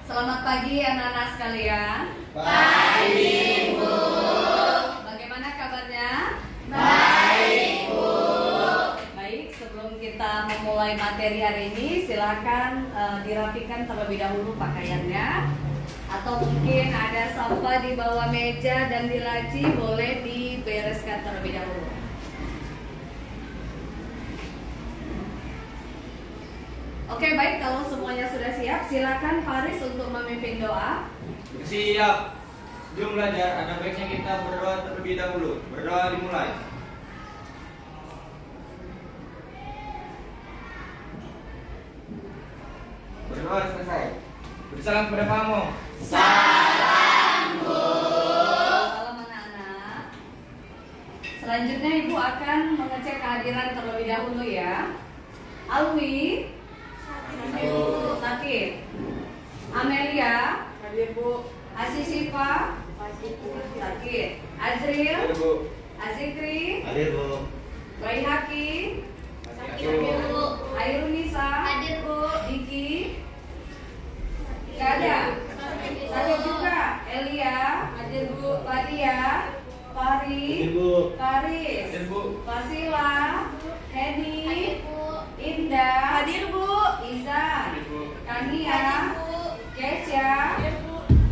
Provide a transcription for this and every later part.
Selamat pagi anak-anak sekalian. Pagi, Bu. Bagaimana kabarnya? Baik, Bu. Baik, sebelum kita memulai materi hari ini, silakan dirapikan terlebih dahulu pakaiannya. Atau mungkin ada sampah di bawah meja dan di laci, boleh dibereskan terlebih dahulu. Oke, baik, kalau semuanya sudah siap, silakan Faris untuk memimpin doa. Siap. Sebelum belajar, ada baiknya kita berdoa terlebih dahulu. Berdoa dimulai. Berdoa selesai. Bersalam kepada kamu. Salam, Bu. Salam anak-anak. Selanjutnya Ibu akan mengecek kehadiran terlebih dahulu ya. Alwi sakit. Amelia Hadir, Bu. Asisifa sakit. Azril Hadir, Bu. Azikri Hadir, Bu. Baihaki Hadir, Bu. Airunisa Hadir, Bu. Diki Gak ada. Hadir juga. Elia hadir Bu. Fadia Fari Bu. Faris Hadir, Bu. Fasila Hedi Hadir, Bu. Indah Hadir, Bu. Izan Hadir, Bu. Kania Kecia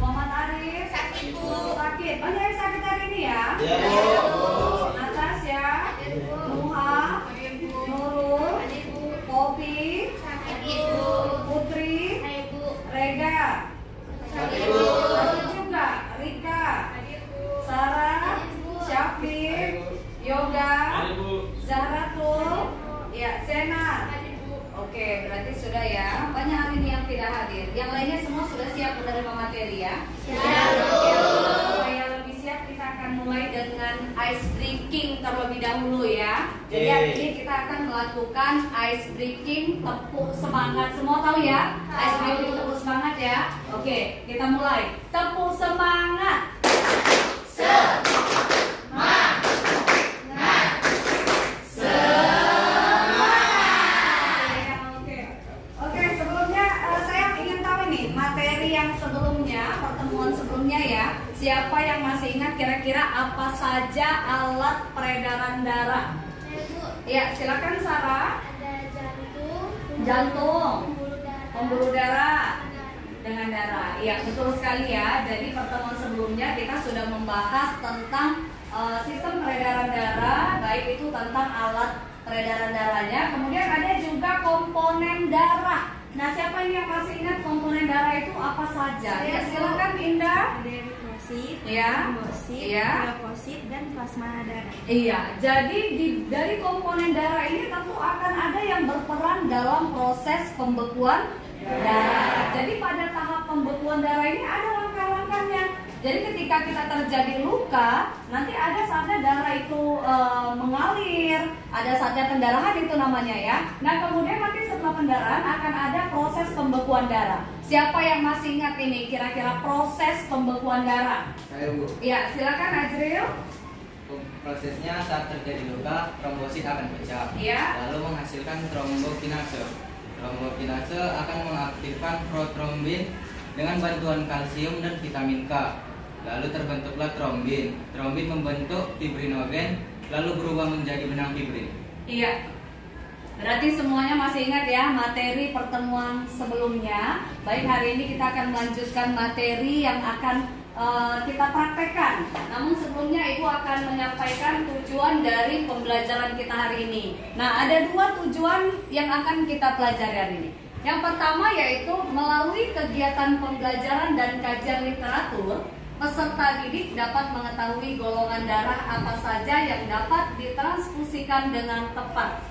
Muhammad Arif Sakit, Bu. sakit. Banyak yang sakit hari ini ya. Ya, Bu. Natasha Hadir, Bu. Nuha Hadir, Bu. Nurul Hadir, Bu. Popi Hadir, Bu. Putri Hadir, Bu. Rega Hadir, Bu. Hadir juga Rika Hadir, Bu. Sarah Hadir, Bu. Syafiq Yoga Hadir, Bu. Zahratul ya Sena. Hadir, Bu. Oke, berarti sudah ya. Banyak hari ini yang tidak hadir. Yang lainnya semua sudah siap menerima materi ya. Siap, Bu. Supaya lebih siap, kita akan mulai dengan ice breaking terlebih dahulu ya. Jadi Oke. hari ini kita akan melakukan ice breaking tepuk semangat. Semua tahu ya? Ice breaking tepuk semangat ya. Oke, kita mulai. Tepuk semangat. Oke, sebelumnya saya ingin tahu nih materi yang sebelumnya, pertemuan sebelumnya ya. Siapa yang masih ingat kira-kira apa saja alat peredaran darah? Hadir, Bu. Ya, silakan Sarah. Ada jantung, Jantung, pembuluh darah, pembuluh darah darah. dengan darah. Iya, betul sekali ya. Jadi pertemuan sebelumnya kita sudah membahas tentang sistem peredaran darah, baik itu tentang alat peredaran darahnya. Kemudian ada juga komponen darah. Nah, siapa ini yang masih ingat komponen darah itu apa saja? Ya, silakan Indah. Ada eritrosit, Ya. trombosit, Ya. leukosit, dan plasma darah. Iya, jadi dari komponen darah ini tentu akan ada yang berperan dalam proses pembekuan darah. Jadi pada tahap pembekuan darah ini ada langkah-langkahnya. Jadi ketika kita terjadi luka, nanti ada saatnya darah itu mengalir, ada saatnya pendarahan itu namanya ya. Nah kemudian nanti setelah pendarahan akan ada proses pembekuan darah. Siapa yang masih ingat ini kira-kira proses pembekuan darah? Saya, Bu. Ya, silakan Azril. Prosesnya saat terjadi luka, trombosit akan pecah, Ya. lalu menghasilkan trombokinase. Trombokinase akan mengaktifkan protrombin dengan bantuan kalsium dan vitamin K. Lalu terbentuklah trombin. Trombin membentuk fibrinogen, lalu berubah menjadi benang fibrin. Iya. Berarti semuanya masih ingat ya materi pertemuan sebelumnya. Baik, hari ini kita akan melanjutkan materi yang akan kita praktekkan. Namun sebelumnya Ibu akan menyampaikan tujuan dari pembelajaran kita hari ini. Nah, ada dua tujuan yang akan kita pelajari hari ini. Yang pertama yaitu melalui kegiatan pembelajaran dan kajian literatur, peserta didik dapat mengetahui golongan darah apa saja yang dapat ditransfusikan dengan tepat.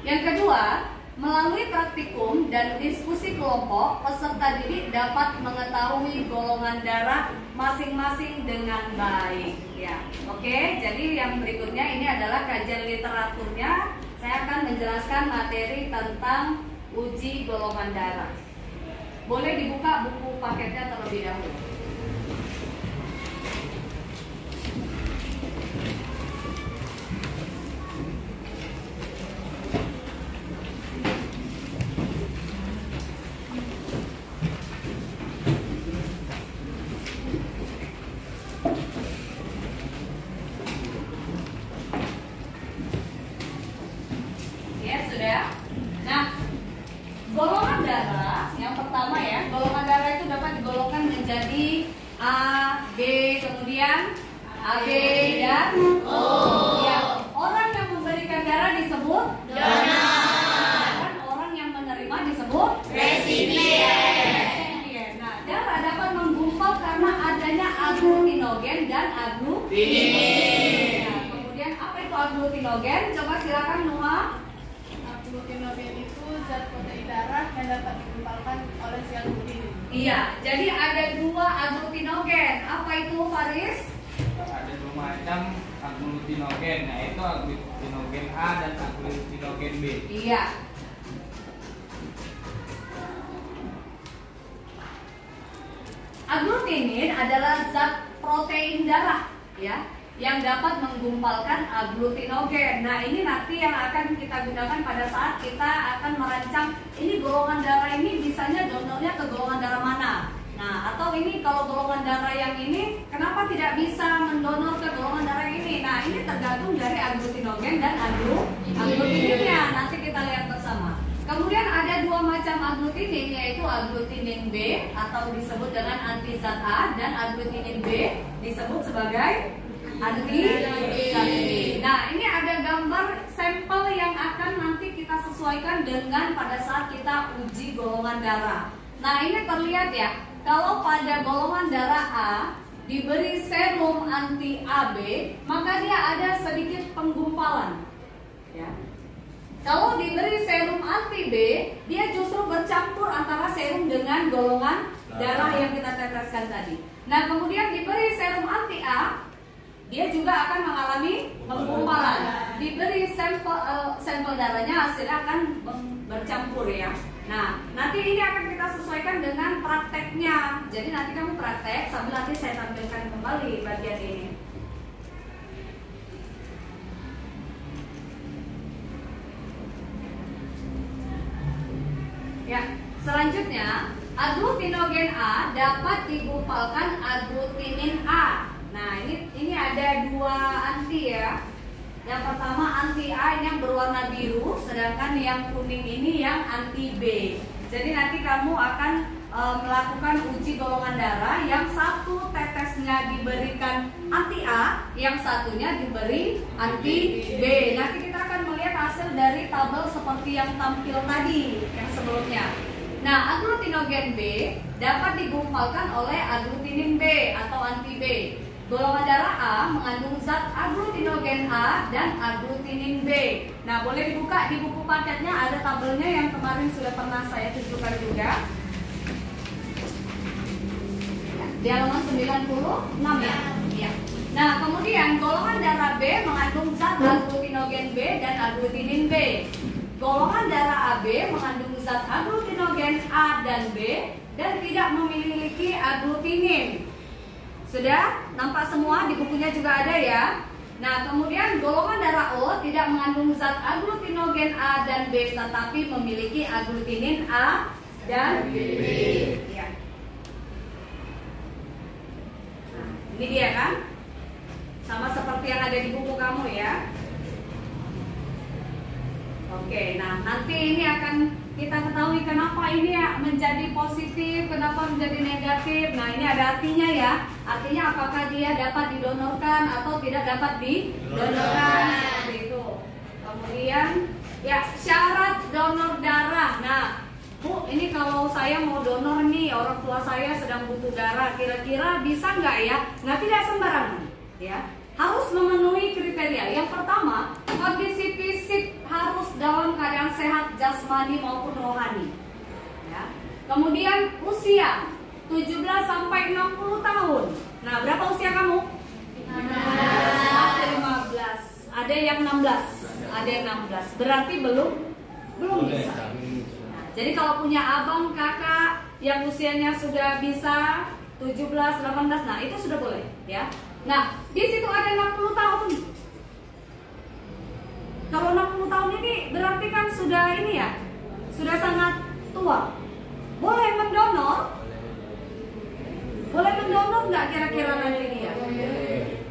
Yang kedua, melalui praktikum dan diskusi kelompok, peserta didik dapat mengetahui golongan darah masing-masing dengan baik. Ya, oke. Jadi yang berikutnya ini adalah kajian literaturnya. Saya akan menjelaskan materi tentang uji golongan darah. Boleh dibuka buku paketnya terlebih dahulu. menjadi A, B, kemudian AB dan O. Ya, orang yang memberikan darah disebut donor. Dan orang yang menerima disebut resipien. Nah, darah dapat menggumpal karena adanya aglutinogen dan aglutinin. Nah, kemudian apa itu aglutinogen? Coba silakan Noah. Aglutinogen itu zat protein darah yang dapat digumpalkan oleh sel glutinin. Iya, jadi ada 2 aglutinogen. Apa itu, Faris? Ada 2 macam aglutinogen, yaitu aglutinogen A dan aglutinogen B. Iya. Aglutinin adalah zat protein darah, ya, yang dapat menggumpalkan aglutinogen. Nah, ini nanti yang akan kita gunakan pada saat kita akan merancang ini golongan darah ini bisanya donornya ke golongan darah mana. Nah, atau ini kalau golongan darah yang ini kenapa tidak bisa mendonor ke golongan darah ini? Nah, ini tergantung dari aglutinogen dan aglutinnya. Nanti kita lihat bersama. Kemudian ada 2 macam aglutinin, yaitu aglutinin B atau disebut dengan anti zat A, dan aglutinin B disebut sebagai anti zat B. Nah, ini ada gambar sampel yang akan nanti kita sesuaikan dengan pada saat kita uji golongan darah. Nah, ini terlihat ya, kalau pada golongan darah A diberi serum anti AB, maka dia ada sedikit penggumpalan, ya. Kalau diberi serum anti B, dia justru bercampur antara serum dengan golongan darah yang kita teteskan tadi. Nah, kemudian diberi serum anti A, dia juga akan mengalami penggumpalan. Diberi sampel darahnya, hasilnya akan bercampur, ya. Nah, nanti ini akan kita sesuaikan dengan prakteknya. Jadi nanti kamu praktek sambil nanti saya tampilkan kembali bagian ini. Ya, selanjutnya aglutinogen A dapat digumpalkan aglutinin A. Nah, ini ada 2 anti, ya. Yang pertama anti A ini yang berwarna biru, sedangkan yang kuning ini yang anti B. Jadi nanti kamu akan melakukan uji golongan darah, yang 1 tetesnya diberikan anti A, yang satunya diberi anti B. Nanti kita akan melihat hasil dari tabel seperti yang tampil tadi yang sebelumnya. Nah, aglutinogen B dapat digumpalkan oleh aglutinin B atau anti B. Golongan darah A mengandung zat aglutinogen A dan aglutinin B. Nah, boleh dibuka di buku paketnya, ada tabelnya yang kemarin sudah pernah saya tunjukkan juga. Di halaman 96, ya. Ya. Nah, kemudian golongan darah B mengandung zat aglutinogen B dan aglutinin B. Golongan darah AB mengandung zat aglutinogen A dan B dan tidak memiliki aglutinin. Sudah nampak semua, di bukunya juga ada, ya. Nah, kemudian golongan darah O tidak mengandung zat aglutinogen A dan B, tetapi memiliki aglutinin A dan B. Ya. Nah, ini dia kan, sama seperti yang ada di buku kamu, ya. Oke, nah nanti ini akan kita ketahui kenapa ini ya menjadi positif, kenapa menjadi negatif. Nah, ini ada artinya, ya. Artinya apakah dia dapat didonorkan atau tidak dapat didonorkan, seperti itu. Kemudian ya, syarat donor darah. Nah, Bu, ini kalau saya mau donor nih, orang tua saya sedang butuh darah, kira-kira bisa nggak, ya? Nah, tidak sembarangan, ya. Harus memenuhi kriteria. Yang pertama, kondisi fisik harus dalam keadaan sehat jasmani maupun rohani, ya. Kemudian usia 17 sampai 60 tahun. Nah, berapa usia kamu? 15. Ada yang 16, ada yang 16. Berarti belum bisa. Nah, jadi kalau punya abang, kakak yang usianya sudah bisa 17, 18, nah itu sudah boleh, ya. Nah, di situ ada 60 tahun. Kalau 60 tahun ini berarti kan sudah ini, ya, sudah sangat tua. Boleh mendonor? Boleh mendonor nggak kira-kira nanti dia?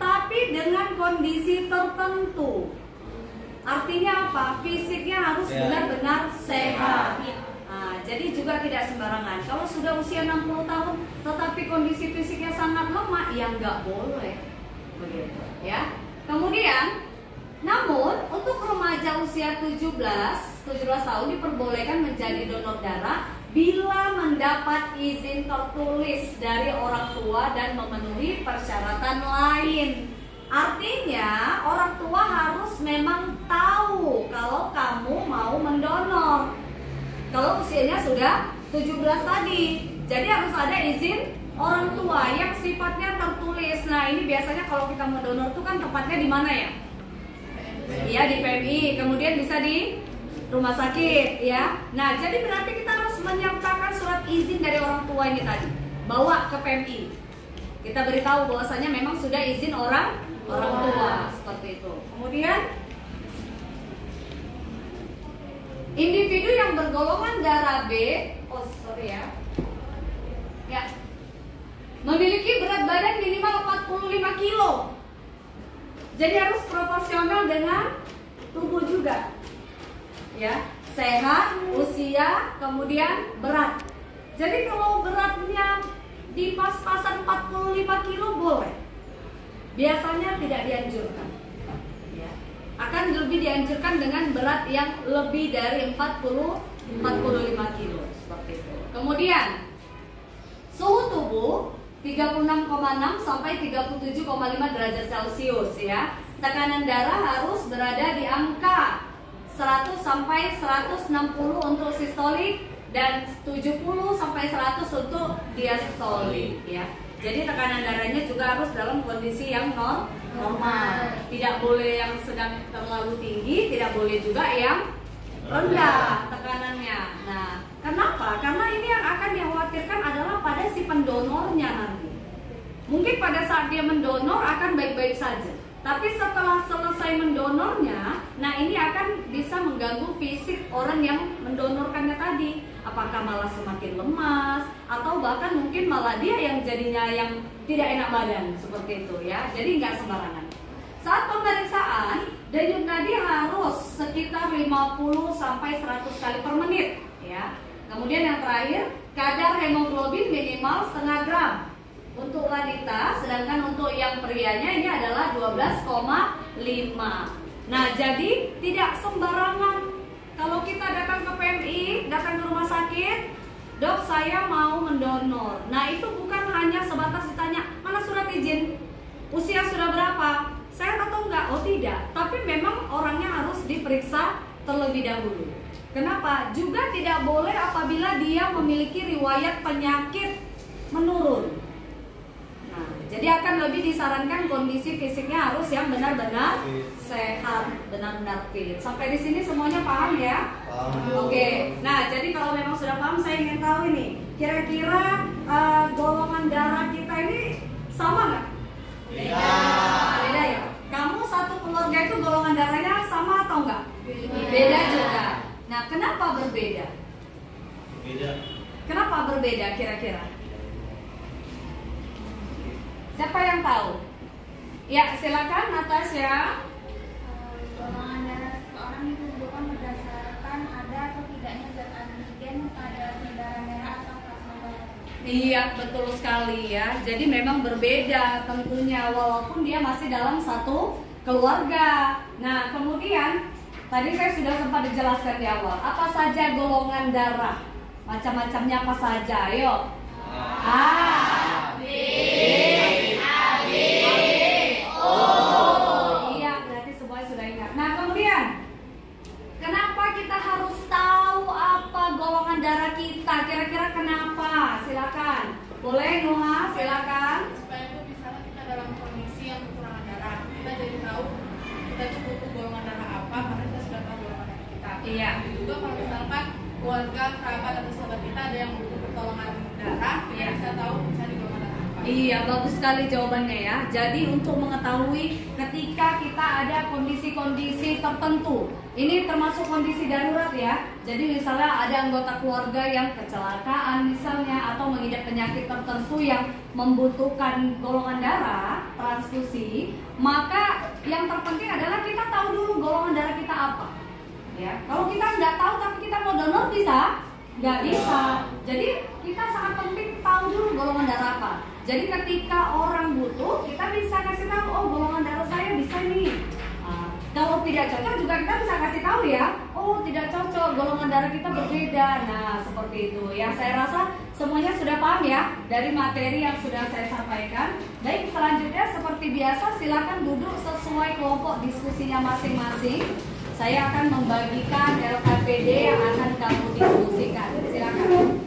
Tapi dengan kondisi tertentu. Artinya apa? Fisiknya harus benar-benar sehat. Nah, jadi juga tidak sembarangan. Kalau sudah usia 60 tahun tetapi kondisi fisiknya sangat lemah, ya nggak boleh. Begitu, ya. Kemudian, namun untuk remaja usia 17 tahun diperbolehkan menjadi donor darah bila mendapat izin tertulis dari orang tua dan memenuhi persyaratan lain. Artinya orang tua harus memang tahu kalau kamu mau mendonor. Kalau usianya sudah 17 tadi, jadi harus ada izin orang tua yang sifatnya tertulis. Nah, ini biasanya kalau kita mau donor itu kan tempatnya di mana ya? Iya, di PMI, kemudian bisa di rumah sakit ya. Nah, jadi berarti kita harus menyertakan surat izin dari orang tua ini tadi, bawa ke PMI. Kita beritahu bahwasanya memang sudah izin orang tua seperti itu. Kemudian individu yang bergolongan darah B, memiliki berat badan minimal 45 kilo. Jadi harus proporsional dengan tubuh juga. Ya, sehat, usia, kemudian berat. Jadi kalau beratnya di pas-pasan 45 kilo boleh. Biasanya tidak dianjurkan. Ya. Akan lebih dianjurkan dengan berat yang lebih dari 45 kilo seperti itu. Kemudian suhu tubuh 36,6 sampai 37,5 derajat Celcius ya. Tekanan darah harus berada di angka 100 sampai 160 untuk sistolik dan 70 sampai 100 untuk diastolik ya. Jadi tekanan darahnya juga harus dalam kondisi yang normal. Tidak boleh yang sedang terlalu tinggi, tidak boleh juga yang rendah tekanannya. Nah, kenapa? Karena ini yang akan dikhawatirkan adalah pada si pendonornya nanti. Mungkin pada saat dia mendonor akan baik-baik saja, tapi setelah selesai mendonornya, nah ini akan bisa mengganggu fisik orang yang mendonorkannya tadi. Apakah malah semakin lemas, atau bahkan mungkin malah dia yang jadinya yang tidak enak badan seperti itu ya. Jadi nggak sembarangan. Saat pemeriksaan, denyut nadi harus sekitar 50 sampai 100 kali per menit ya. Kemudian yang terakhir, kadar hemoglobin minimal setengah gram untuk wanita, sedangkan untuk yang prianya ini adalah 12,5. Nah, jadi tidak sembarangan. Kalau kita datang ke PMI, datang ke rumah sakit, dok saya mau mendonor. Nah, itu bukan hanya sebatas ditanya, mana surat izin? Usia sudah berapa? Sehat atau enggak? Oh tidak, tapi memang orangnya harus diperiksa terlebih dahulu. Kenapa? Juga tidak boleh apabila dia memiliki riwayat penyakit menurun. Nah, jadi akan lebih disarankan kondisi fisiknya harus yang benar-benar sehat, benar-benar fit. Sampai di sini semuanya paham ya? Paham. Oke. Nah, jadi kalau memang sudah paham, saya ingin tahu ini, kira-kira golongan darah kita ini sama nggak? Beda. Beda ya. Kamu satu keluarga itu golongan darahnya sama atau enggak? Beda juga. Nah, kenapa berbeda? Beda. Kenapa berbeda kira-kira? Siapa yang tahu? Ya, silakan Natasha. Golongan darah seseorang ditentukan berdasarkan ada atau tidaknya zat antigen pada darah merah atau plasma darah. Iya, betul sekali ya. Jadi memang berbeda tentunya walaupun dia masih dalam satu keluarga. Nah, kemudian tadi saya sudah sempat dijelaskan di awal. Apa saja golongan darah? Macam-macamnya apa saja? Ayo. A, B, iya, berarti semuanya sudah ingat. Nah, kemudian kenapa kita harus tahu apa golongan darah kita? Kira-kira kenapa? Silakan. Boleh Noah, silakan. Supaya itu misalnya kita dalam kondisi yang kekurangan darah, kita jadi tahu kita itu butuh golongan darah apa karena kita sudah tahu golongan darah kita. Iya. Juga kalau misalkan keluarga, kerabat atau sahabat kita ada yang butuh pertolongan darah, kita bisa tahu misalnya di golongan darah apa. Iya, bagus sekali jawabannya ya. Jadi untuk mengetahui ketika kita ada kondisi-kondisi tertentu, ini termasuk kondisi darurat ya. Jadi misalnya ada anggota keluarga yang kecelakaan misalnya, atau mengidap penyakit tertentu yang membutuhkan golongan darah, transfusi, maka yang terpenting adalah kita tahu dulu golongan darah kita apa. Ya, kalau kita nggak tahu tapi kita mau donor bisa? Nggak bisa. Jadi kita sangat penting tahu dulu golongan darah apa. Jadi ketika orang butuh, kita bisa kasih tahu, oh golongan darah saya bisa nih. Kalau tidak cocok juga kita bisa kasih tahu ya, oh tidak cocok, golongan darah kita berbeda. Nah seperti itu. Ya saya rasa semuanya sudah paham ya dari materi yang sudah saya sampaikan. Baik, selanjutnya seperti biasa silakan duduk sesuai kelompok diskusinya masing-masing. Saya akan membagikan LKPD yang akan kamu diskusikan. Silakan.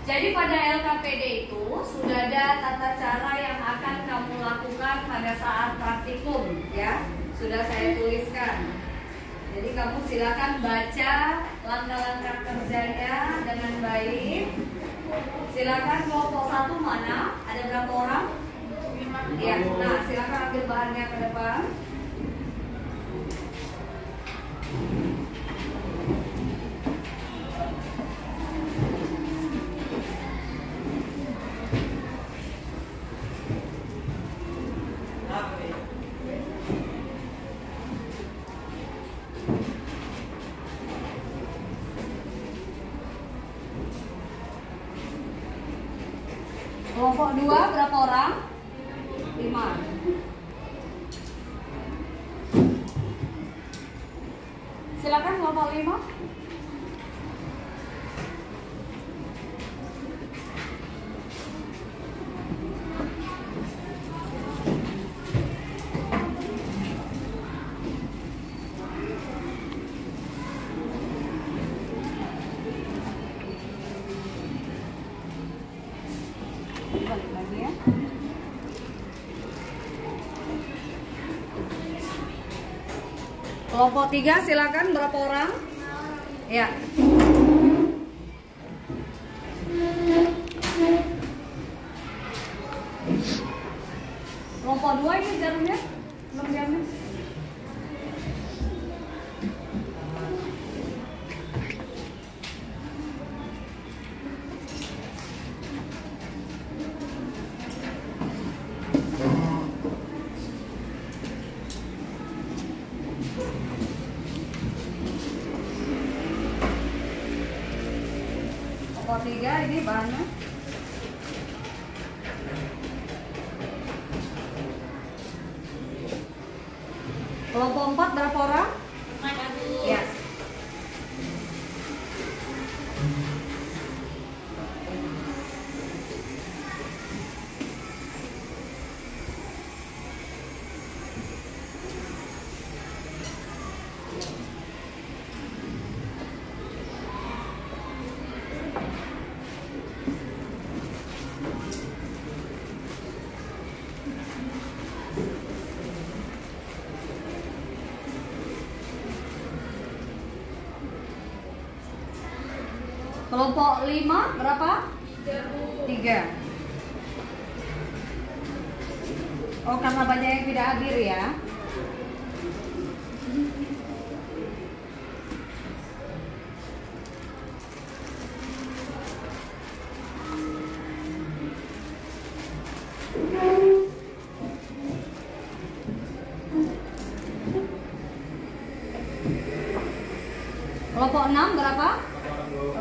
Jadi pada LKPD itu sudah ada tata cara yang akan kamu lakukan pada saat praktikum ya. Sudah saya tuliskan. Jadi kamu silakan baca langkah-langkah kerjanya dengan baik. Silakan kelompok 1 mana? Ada berapa orang? 5. Ya. Nah, silakan ambil bahannya ke depan. Kelompok 2 berapa orang? 5. Silakan kelompok 5. Balik lagi ya. Kelompok 3 silakan berapa orang? Ya. Kelompok 2 ini jarumnya belum diambil. Kelompok 3 ini bahannya. Kelompok 4 berapa orang? 4. Ya. Kelompok 5 berapa? 3. Oh, karena banyak yang tidak hadir ya. Kelompok 6 berapa?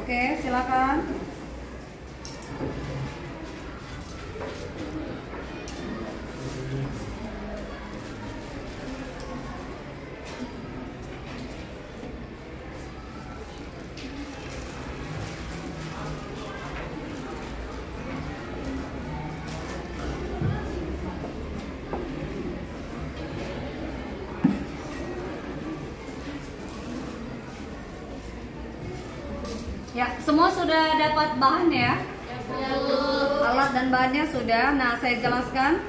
Oke, silakan. Ya, semua sudah dapat bahan ya? Alat dan bahannya sudah. Nah, saya jelaskan.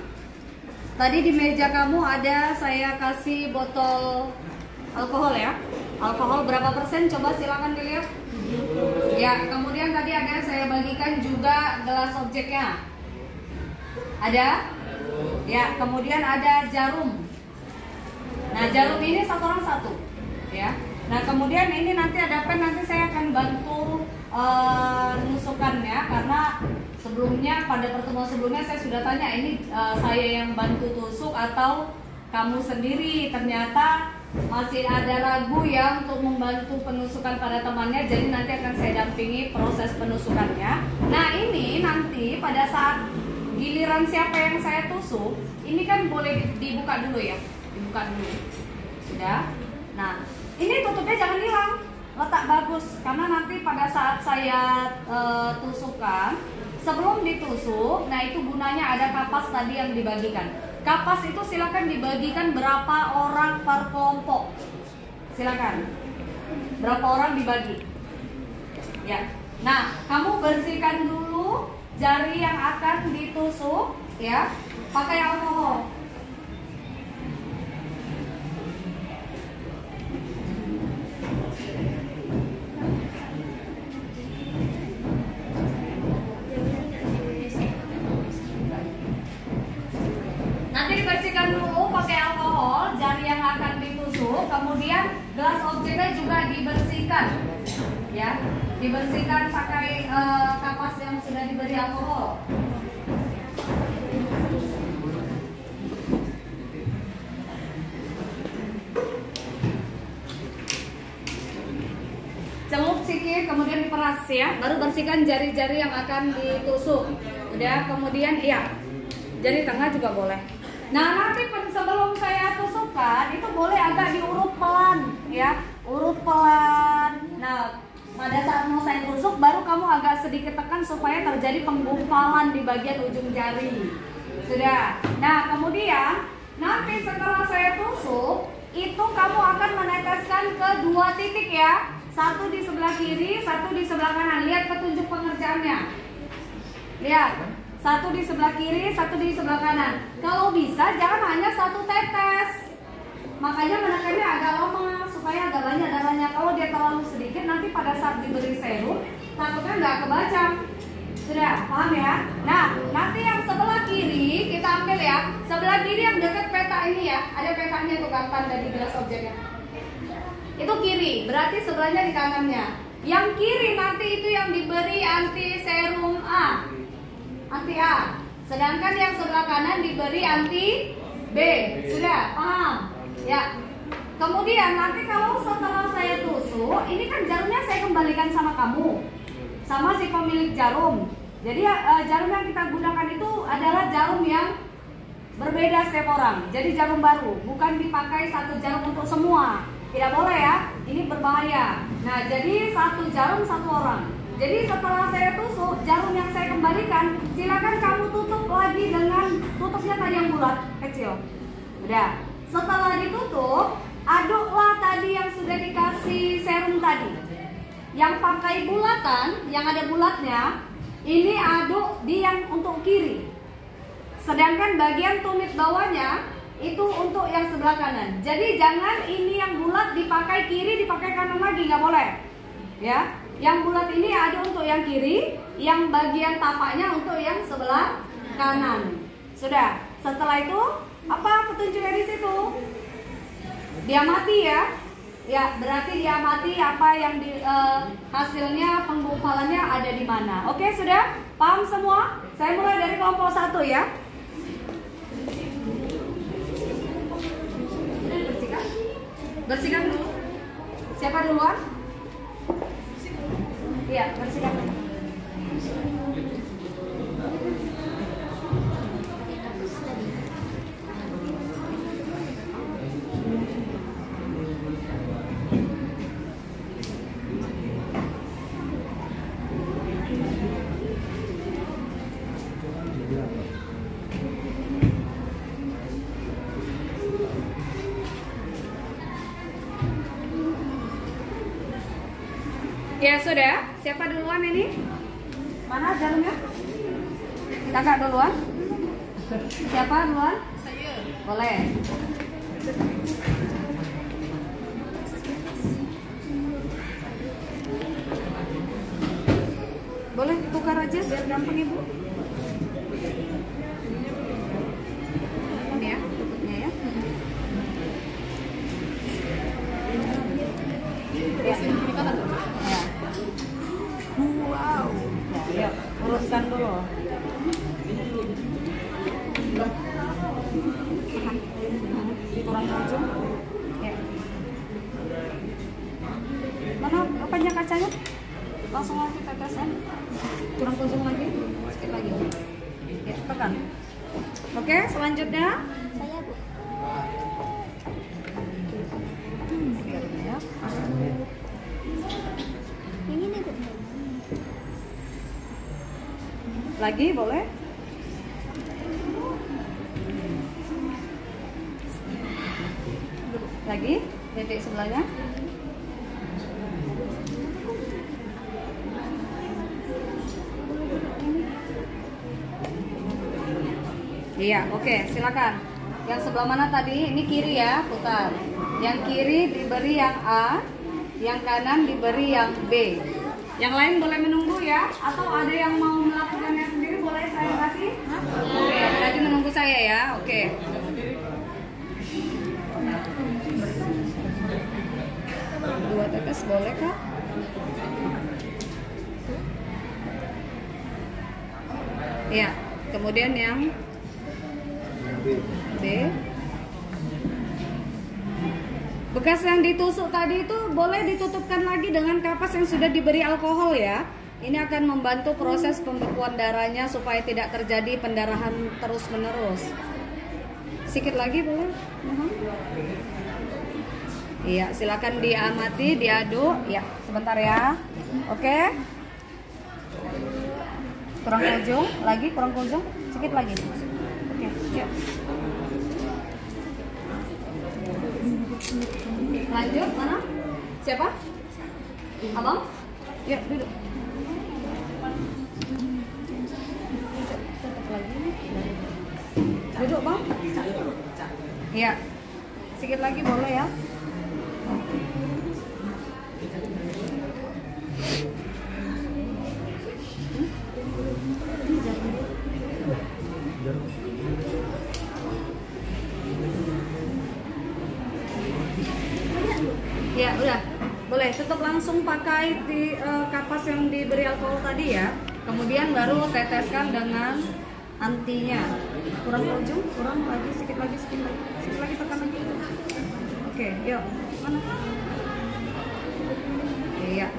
Tadi di meja kamu ada saya kasih botol alkohol ya. Alkohol berapa persen? Coba silakan dilihat. Ya, kemudian tadi ada saya bagikan juga gelas objeknya. Ada? Ya, kemudian ada jarum. Nah, jarum ini satu orang satu, ya. Nah, kemudian ini nanti ada pen, nanti saya akan bantu nusukannya karena sebelumnya pada pertemuan sebelumnya saya sudah tanya ini saya yang bantu tusuk atau kamu sendiri. Ternyata masih ada ragu ya untuk membantu penusukan pada temannya, jadi nanti akan saya dampingi proses penusukannya. Nah, ini nanti pada saat giliran siapa yang saya tusuk, ini kan boleh dibuka dulu ya, dibuka dulu. Sudah. Nah, ini tutupnya jangan hilang, letak bagus karena nanti pada saat saya tusukkan, sebelum ditusuk, nah itu gunanya ada kapas tadi yang dibagikan. Kapas itu silakan dibagikan berapa orang per kelompok. Silakan. Berapa orang dibagi? Ya. Nah, kamu bersihkan dulu jari yang akan ditusuk, ya, pakai alkohol. Dibersihkan dulu pakai alkohol jari yang akan ditusuk, kemudian gelas objeknya juga dibersihkan, ya, dibersihkan pakai kapas yang sudah diberi alkohol. Celup sikit, kemudian diperas ya, baru bersihkan jari-jari yang akan ditusuk. Udah, kemudian iya, jari tengah juga boleh. Nah, nanti sebelum saya tusukkan itu boleh agak diurut pelan ya, urut pelan. Nah, pada saat mau saya tusuk baru kamu agak sedikit tekan supaya terjadi penggumpalan di bagian ujung jari. Sudah. Nah, kemudian nanti setelah saya tusuk itu kamu akan meneteskan ke 2 titik ya. Satu di sebelah kiri, satu di sebelah kanan. Lihat petunjuk pengerjaannya. Lihat. Satu di sebelah kiri, satu di sebelah kanan. Kalau bisa jangan hanya 1 tetes. Makanya menekannya agak lama supaya agak banyak darahnya. Kalau dia terlalu sedikit nanti pada saat diberi serum takutnya nggak kebaca. Sudah paham ya? Nah, nanti yang sebelah kiri kita ambil ya. Sebelah kiri yang dekat peta ini ya. Ada petanya tuh kan tanda di gelas objeknya. Itu kiri, berarti sebelahnya di kanannya. Yang kiri nanti itu yang diberi anti serum A. Anti A. Sedangkan yang sebelah kanan diberi anti B. Sudah paham? Ya. Kemudian nanti kalau setelah saya tusuk, ini kan jarumnya saya kembalikan sama kamu, sama si pemilik jarum. Jadi jarum yang kita gunakan itu adalah jarum yang berbeda setiap orang. Jadi jarum baru, bukan dipakai satu jarum untuk semua. Tidak boleh ya, ini berbahaya. Nah, jadi satu jarum satu orang. Jadi setelah saya tusuk, jarum yang saya kembalikan, silakan kamu tutup lagi dengan tutupnya tadi yang bulat, kecil. Udah. Setelah ditutup, aduklah tadi yang sudah dikasih serum tadi. Yang pakai bulatan, yang ada bulatnya, ini aduk di yang untuk kiri. Sedangkan bagian tumit bawahnya itu untuk yang sebelah kanan. Jadi jangan ini yang bulat dipakai kiri, dipakai kanan lagi, nggak boleh. Ya. Yang bulat ini ada untuk yang kiri, yang bagian tapaknya untuk yang sebelah kanan. Sudah. Setelah itu, apa petunjuknya di situ? Dia mati ya. Ya, berarti dia mati apa yang hasilnya penggumpalannya ada di mana. Oke, sudah? Paham semua? Saya mulai dari kelompok 1 ya. Bersihkan dulu. Siapa duluan? Iya, bersihkan. Ya sudah, siapa duluan ini? Mana jarumnya? Kakak duluan? Siapa duluan? Saya. Boleh. Boleh tukar aja biar gampang Ibu. Ini ya, tutupnya ya. Terusin kiri kanan. Ya. Wow. Ya, yuk, uruskan dulu. Kurang ujung. Ya. Mana apanya kacanya? Langsung lagi tetesan. Kurang ujung lagi. Sedikit lagi. Ya, tekan. Oke, selanjutnya. Saya Bu. Ya. Ini nih Bu. Lagi boleh? Lagi, titik sebelahnya. Iya, oke, silakan. Yang sebelah mana tadi? Ini kiri ya, putar. Yang kiri diberi yang A, yang kanan diberi yang B. Yang lain boleh menunggu ya, atau ada yang mau melakukannya sendiri boleh saya kasih? Oke, berarti menunggu saya ya. Oke. Dua tetes boleh Kak? Iya, kemudian yang B. Bekas yang ditusuk tadi itu boleh ditutupkan lagi dengan kapas yang sudah diberi alkohol ya. Ini akan membantu proses pembekuan darahnya supaya tidak terjadi pendarahan terus-menerus. Sedikit lagi boleh? Iya, silakan diamati, diaduk. Ya, sebentar ya. Oke. Kurang ujung, lagi kurang ujung, sedikit lagi. Oke, yuk. Lanjut, mana? Siapa? Abang? Yuk, duduk. Tutup lagi. Duduk, Bang. Iya. Sedikit lagi boleh ya. Ya udah, boleh tutup langsung pakai di kapas yang diberi alkohol tadi ya. Kemudian baru teteskan dengan antinya. Kurang ujung, kurang lagi, sedikit lagi tekan lagi. Oke, yuk. Mana? Iya.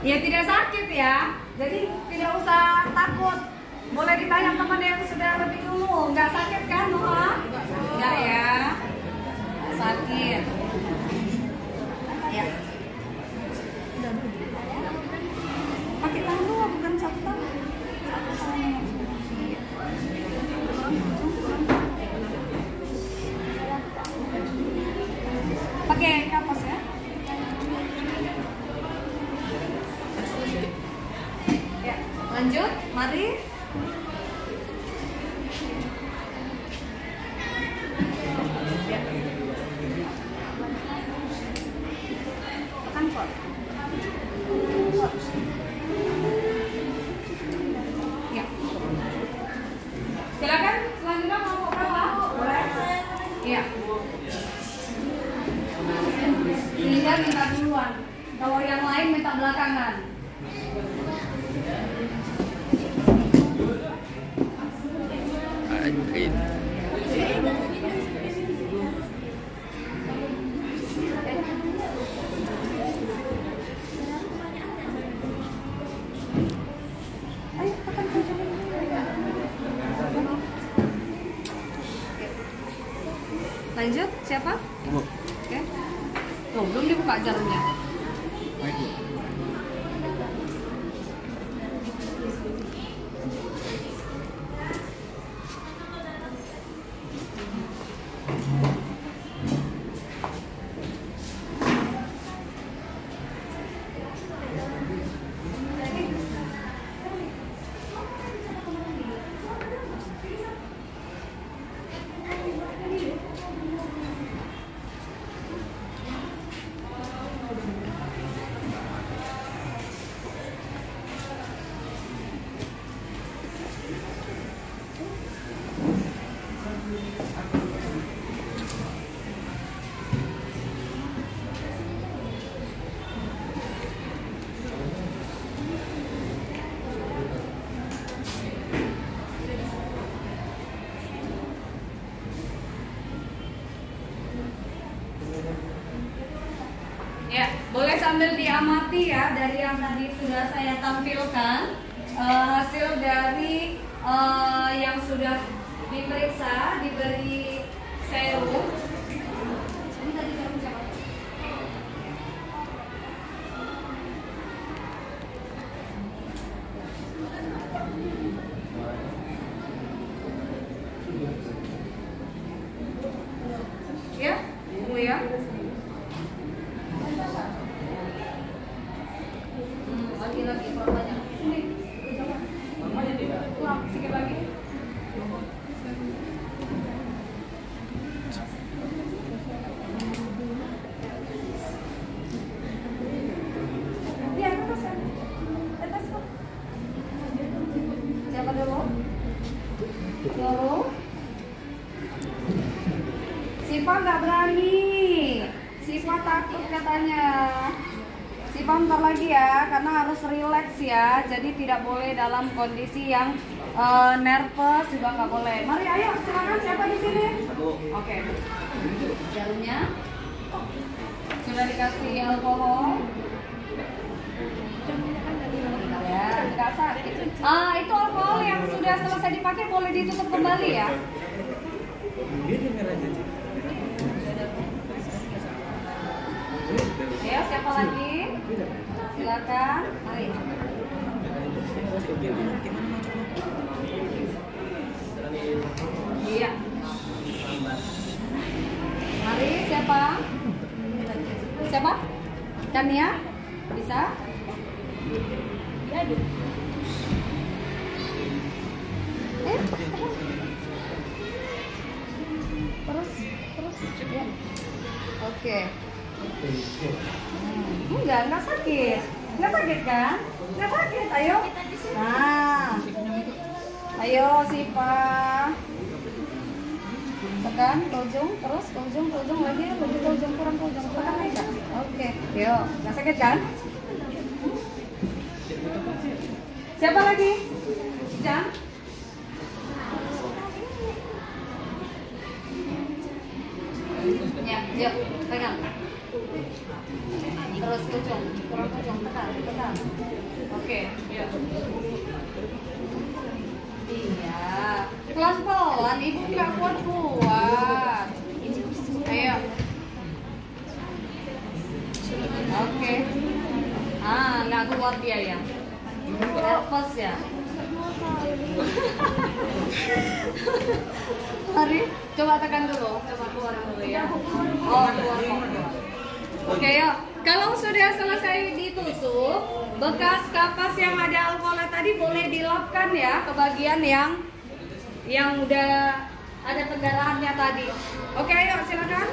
Ya tidak sakit ya, jadi tidak usah takut. Boleh ditanya teman yang sudah lebih dulu, nggak sakit kan Noah? Nggak ya, nggak sakit. Ya. Pakai tangan dulu, bukan satu tangan. Satu tangan. Iya. Pakai kapas ya. Lanjut, mari. Ya. Tekan kok. Ya. Silakan, selanjutnya mau berapa? Boleh? Iya. Sehingga minta duluan. Kalau yang lain minta belakangan. Lanjut, siapa? Bu. Oke. Tuh, belum dibuka jarumnya. Baik, Bu. Ya, boleh sambil diamati ya dari yang tadi sudah saya tampilkan hasil dari yang sudah diperiksa, diberi serum. Ini tadi serum siapa? Ya, tunggu ya. Lagi perbanyak. Ini, kurang sedikit lagi. Di atas ya, atas kok. Siapa dulu? Dulu. Sipa nggak berani. Sipa takut katanya. Sipa bentar lagi ya, karena harus relax ya. Jadi tidak boleh dalam kondisi yang nervous, juga nggak boleh. Mari ayo, silakan siapa di sini? Oke. Jarumnya sudah dikasih alkohol. Ya, nggak sakit. Itu alkohol yang sudah selesai dipakai boleh ditutup kembali ya. Ayo, siapa lagi? Silakan. Mari. Iya. Mari, siapa? Siapa? Tania? Bisa? Terus. Ya. Oke. Enggak sakit. Enggak sakit kan? Enggak sakit, ayo. Nah. Ayo Sipa. Tekan ke ujung, terus ke ujung lagi, lebih ke ujung, kurang aja. Oke. Yuk, enggak sakit kan? Siapa lagi? Jam. Ya, yuk, pegang. Terus ujung, kurang ujung, tekan. Oke, yuk. Iya, pelan-pelan, ibu nggak kuat. Ayo. Oke. Nggak kuat dia ya. Nervous ya. Mari, coba tekan dulu, coba keluar dulu ya. Oh, keluar. Oke, yuk. Kalau sudah selesai ditusuk, bekas kapas yang ada alkoholnya tadi boleh dilapkan ya ke bagian yang udah ada pendarahannya tadi. Oke, ayo silakan.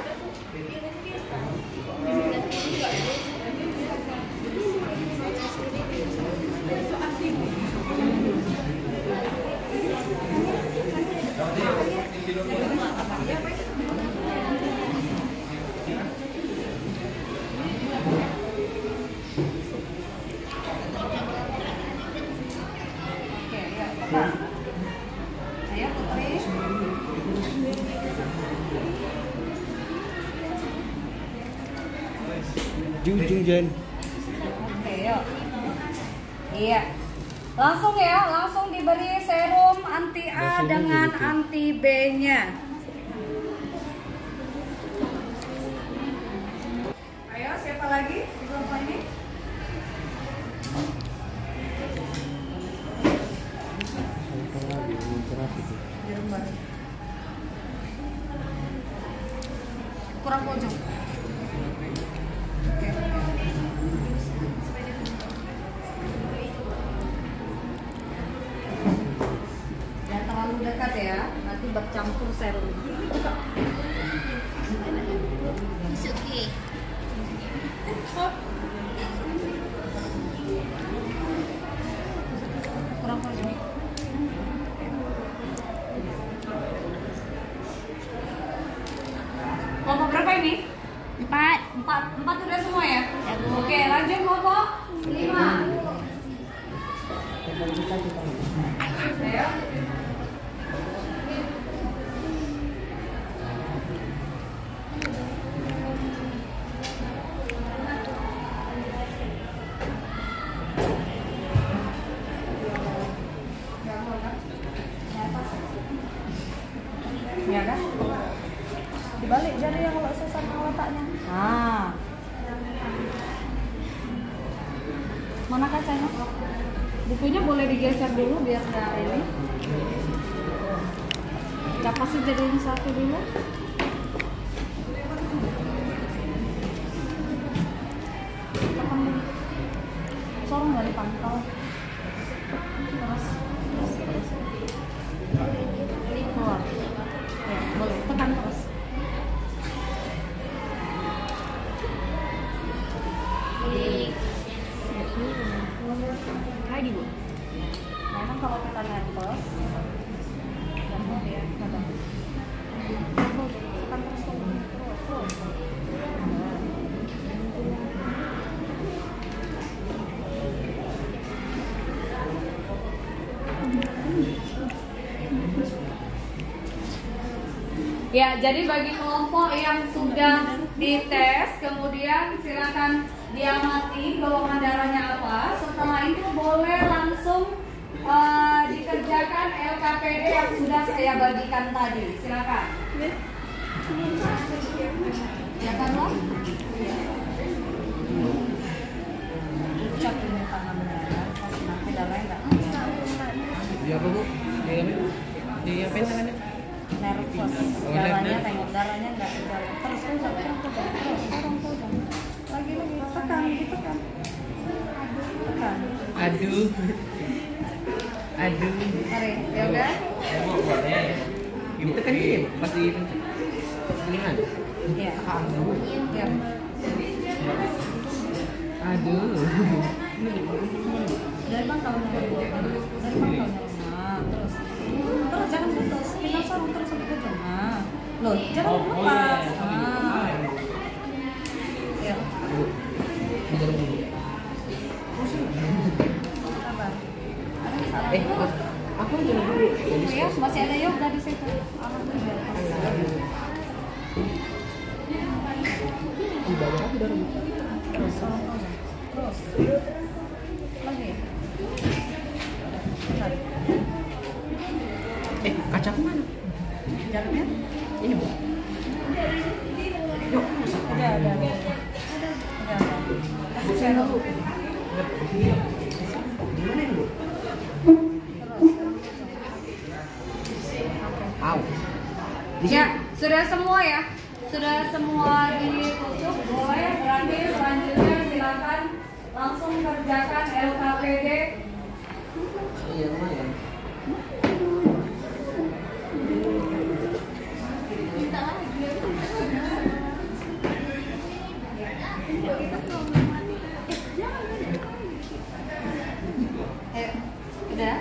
Ayo Putri. Jujung Jen. Oke, yuk. Iya. Langsung diberi serum anti A dengan anti B-nya. lagi di kelompok ini? Jarum baru. Kurang pojok. Oke. Jangan terlalu dekat ya, nanti bercampur serum. It's okay. Kurang pojok. Kelompok berapa ini? 4. Empat udah semua ya? Oke, lanjut kelompok 5. Ayo. Ya kan? Dibalik jadi yang kalau sesama letaknya. Nah. Mana kacanya? Bukunya boleh digeser dulu biar nggak ini. Capasnya jadiin satu dulu. Tekan dulu. Sorong nggak dipantau. Terus. Keluar. Ya, boleh. Tekan terus. Lagi Bu. Memang kalau kita nempel, gampang ya, gampang. Tekan terus, terus. Ya, jadi bagi kelompok yang sudah dites, kemudian silakan diamati golongan darahnya apa. Setelah itu boleh langsung dikerjakan LKPD yang sudah saya bagikan tadi. Silakan. Ya kan lo? Ucap ini tangan darah, pas nanti darahnya nggak. Di apa Bu? Di apa tangannya? Nervous. Darahnya tengok darahnya nggak terus lagi tekan. Aduh. Mari, ya udah. Ibu tekan ini pasti telingan. Iya. Ya. Aduh. Dari pangkalnya. Nah, terus jangan putus. Kita sorong terus sampai ke tengah. Loh, jangan lepas. Nah. Ya. Sabar. Aku jalan dulu. Ya, masih ada yoga di situ. Alhamdulillah. Di bawah aku udah rambut. Terus. Lagi. Kacaku mana? Jalannya? Ini Bu. Yuk. Ada. Kasih sendok. Gimana ini Bu? Au. Ya, sudah semua ya? Sudah semua ditutup, boleh berarti selanjutnya silakan langsung kerjakan LKPD. Iya lumayan. Udah?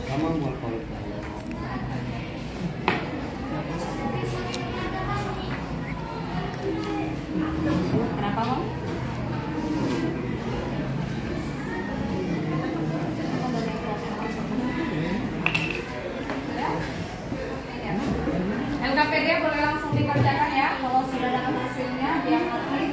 Kamu mau kalau Kenapa mau? LKPD boleh langsung dikerjakan ya. Kalau sudah dapat hasilnya, diamati.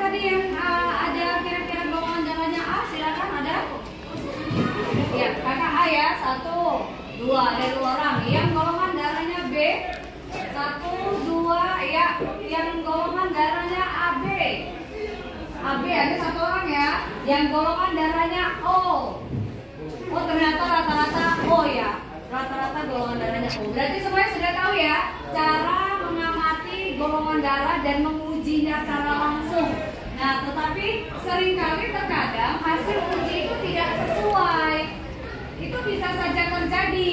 tadi yang ada kira-kira golongan darahnya A? Silakan ada. Ya, kakak A ya, 1, 2, ada 2 orang. Yang golongan darahnya B, 1, 2, ya. Yang golongan darahnya AB. AB ada 1 orang ya. Yang golongan darahnya O. Oh ternyata rata-rata O ya. Rata-rata golongan darahnya O. Berarti semuanya sudah tahu ya cara mengamati golongan darah dan mengujinya secara langsung. Nah, tetapi seringkali terkadang hasil uji itu tidak sesuai. Itu bisa saja terjadi.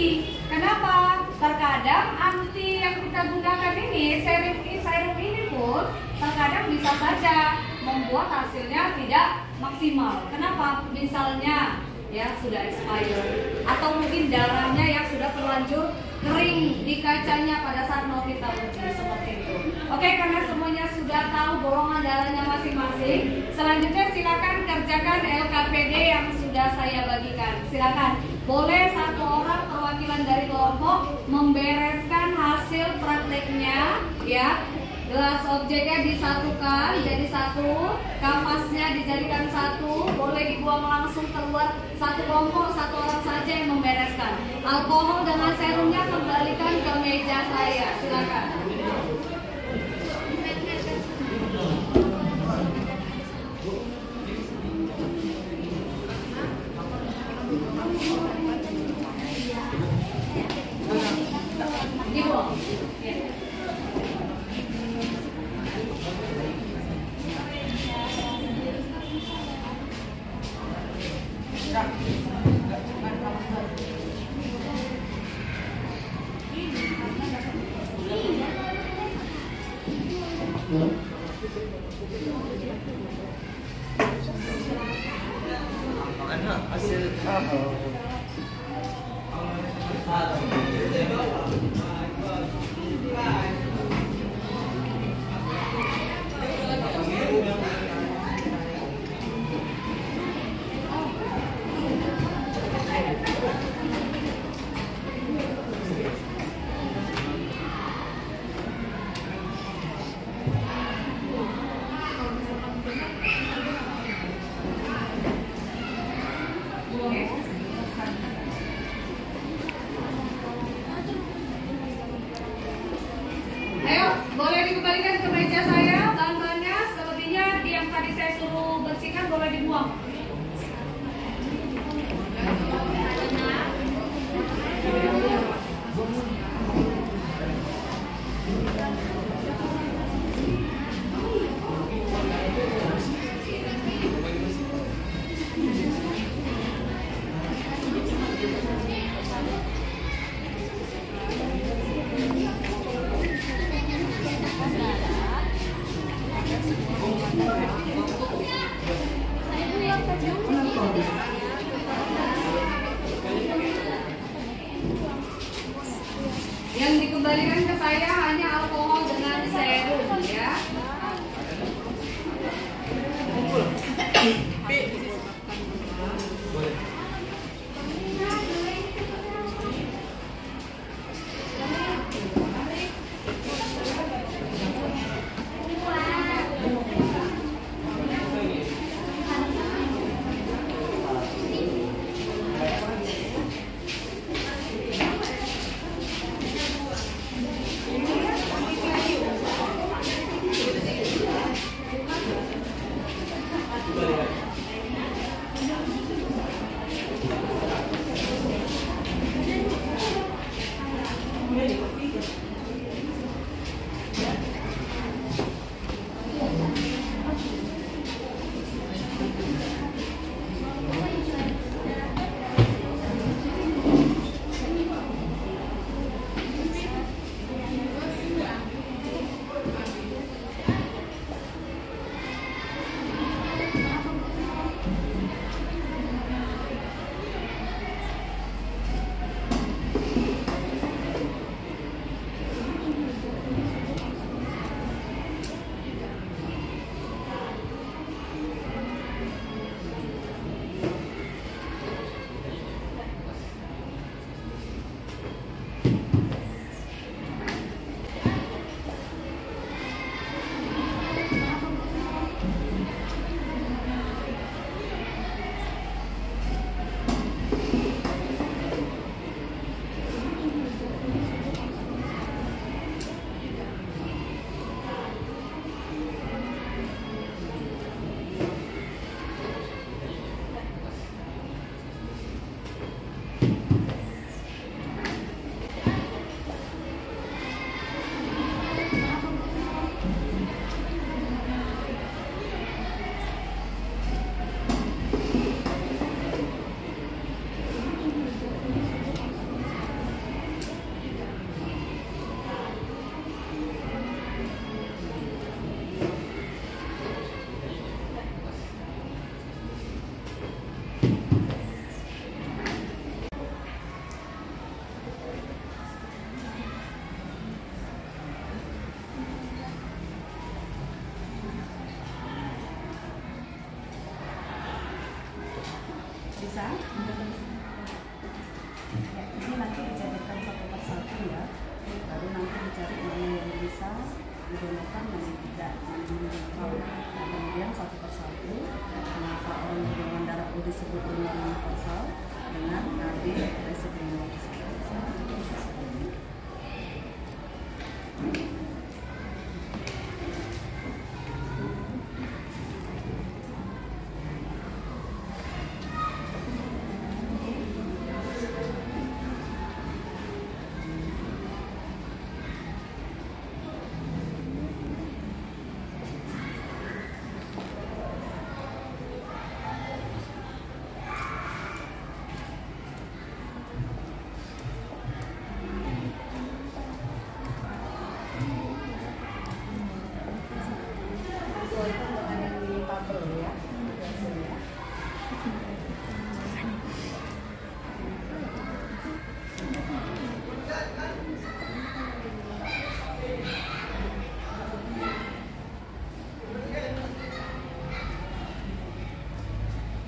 Kenapa? Terkadang anti yang kita gunakan ini, serum ini pun terkadang bisa saja membuat hasilnya tidak maksimal. Kenapa? Misalnya ya sudah expired atau mungkin darahnya yang sudah terlanjur kering di kacanya pada saat mau kita uji seperti itu. Oke, karena semuanya sudah tahu golongan darahnya masing-masing, selanjutnya silakan kerjakan LKPD yang sudah saya bagikan. Silakan, boleh 1 orang perwakilan dari kelompok membereskan hasil prakteknya ya. Gelas objeknya disatukan jadi 1, kapasnya dijadikan 1, boleh dibuang langsung keluar. 1 kelompok, 1 orang saja yang membereskan. Alkohol dengan serumnya kembalikan ke meja saya. Silakan. Dibuang. Ya. Ayo, boleh dikembalikan ke meja saya bahan-bahannya. Selebihnya yang tadi saya suruh bersihkan boleh dibuang. didonorkan masih tidak. Nah, kemudian satu persatu, kenapa orang golongan darah O disebut donor universal dengan AB resipien universal.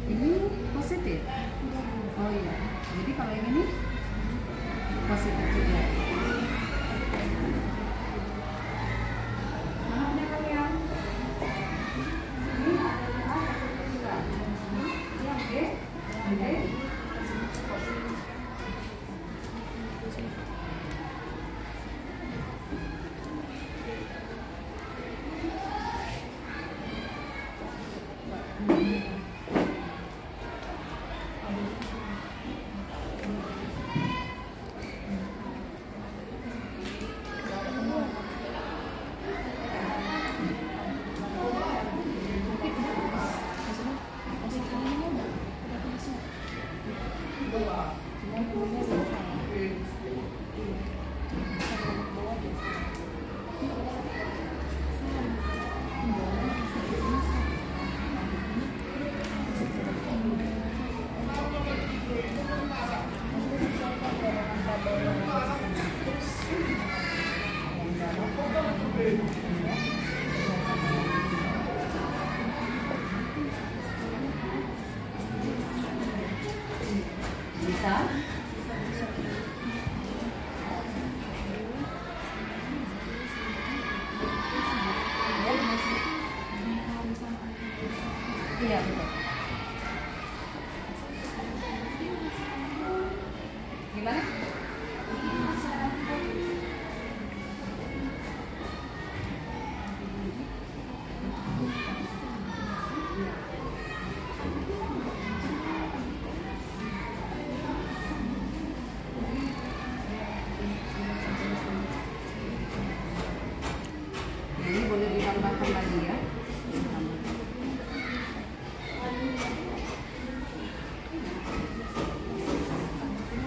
Ini positif. Oh iya. Jadi kalau yang ini positif juga. Mana kalian? Ini ada A positif juga. Yang B, positif. Bisa? Iya betul. Gimana? Ini boleh ditambahkan lagi ya.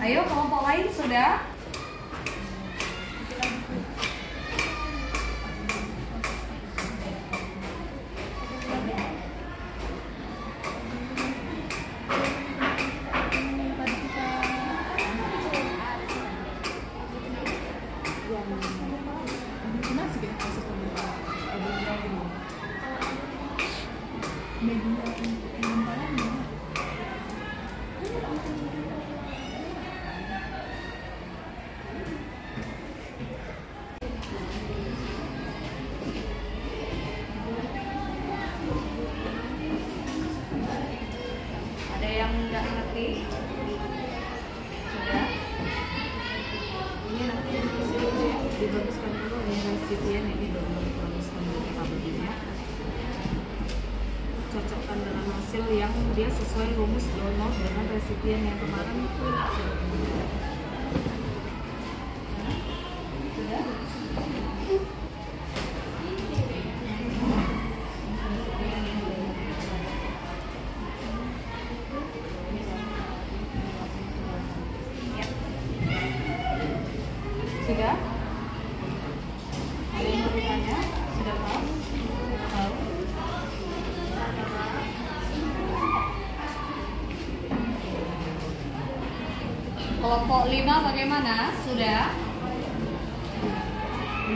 Ayo kelompok lain sudah? Ada yang nggak ngerti? Sudah? Ini nanti dibagus dulu ini resipien ini donor dibaluskan dulu tabelnya. Cocokkan dengan hasil yang dia sesuai rumus donor dengan resipien yang kemarin itu. Sudah? Sudah? Ada yang bertanya? Sudah tahu? Tahu? Kelompok 5 bagaimana? Sudah? 6?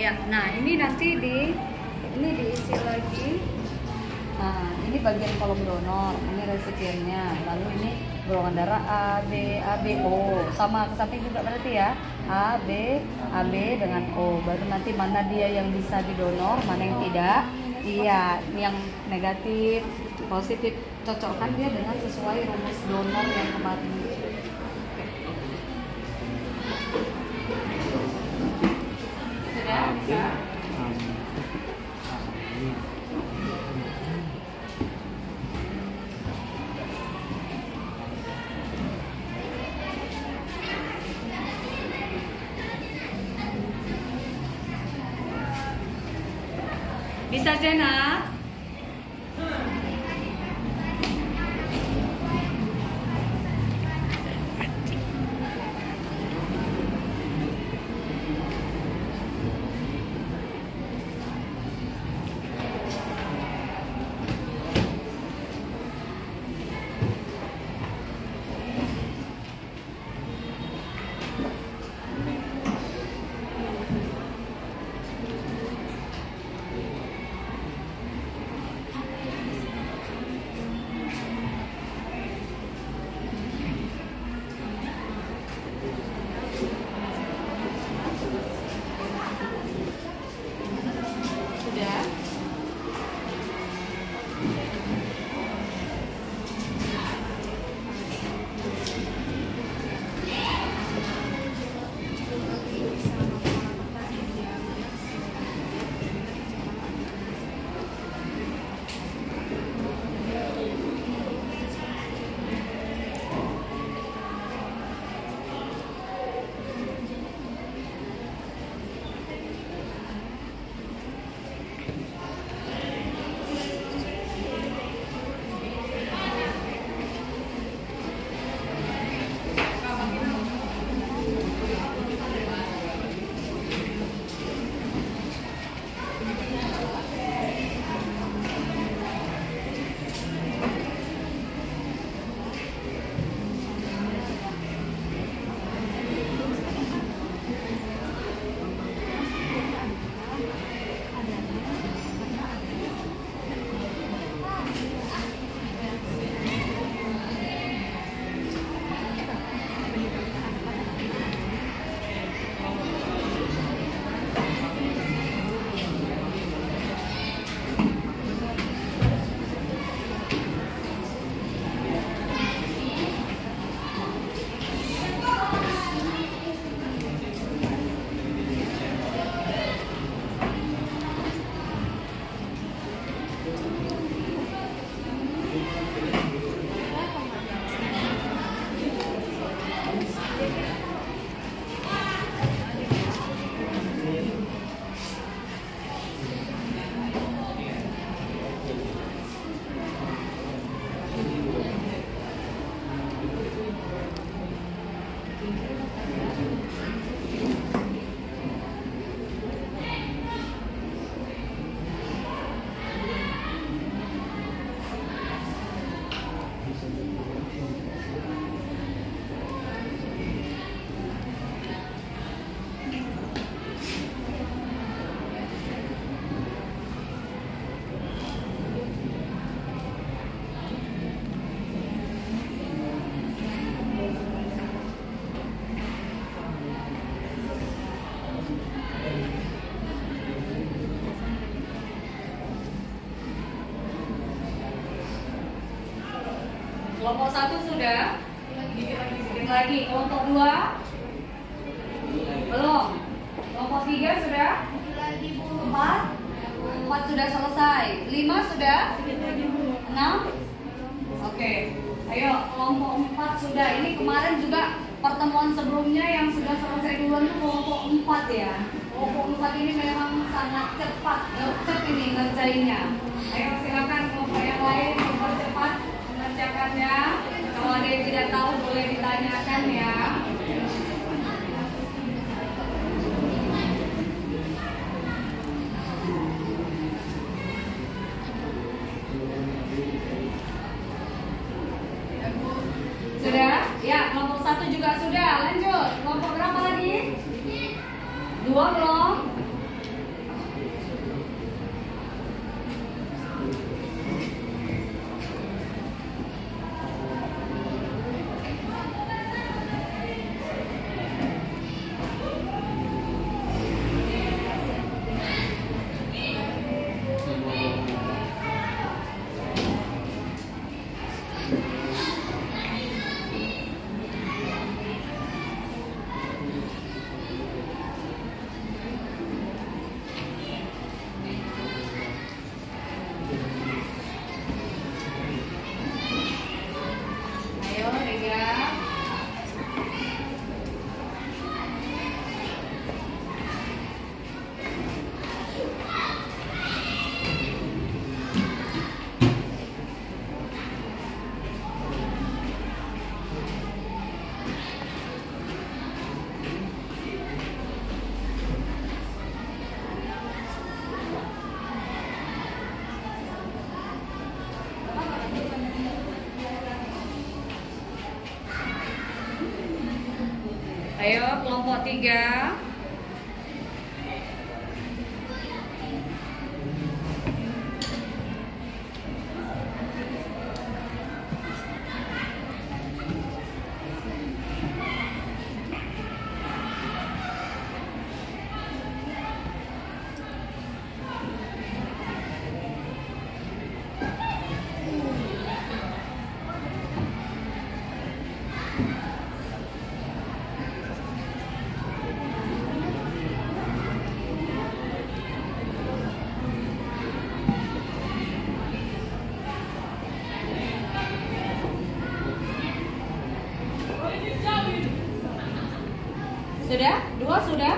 Ya, nah ini nanti diisi lagi. Nah, ini bagian kolom donor, ini resipiennya. Lalu ini golongan darah A, B, O. Sama ke samping juga berarti ya. AB dengan O. Baru nanti mana dia yang bisa didonor, mana yang tidak. Iya, yang negatif, positif, cocokkan dia dengan sesuai rumus donor yang kemarin. Sudah bisa? Bisa Jena? Sudah? Kelompok 1 sudah? Dikit lagi. Kelompok 2? Belum. Kelompok 3 sudah? 4 sudah selesai. 5 sudah? 6? Oke. Ayo, kelompok 4 sudah. Ini kemarin juga pertemuan sebelumnya yang sudah selesai duluan itu kelompok 4 ya. Kelompok 4 ini memang sangat cepat, gercep ini ngerjainnya. Ayo silakan kelompok yang lain dipercepat mengerjakannya. Kalau ada yang tidak tahu boleh ditanyakan ya. Sudah? Ya, kelompok 1 juga sudah. Lanjut. Kelompok berapa lagi? 2 belum? kelompok 3. Sudah? 2 sudah?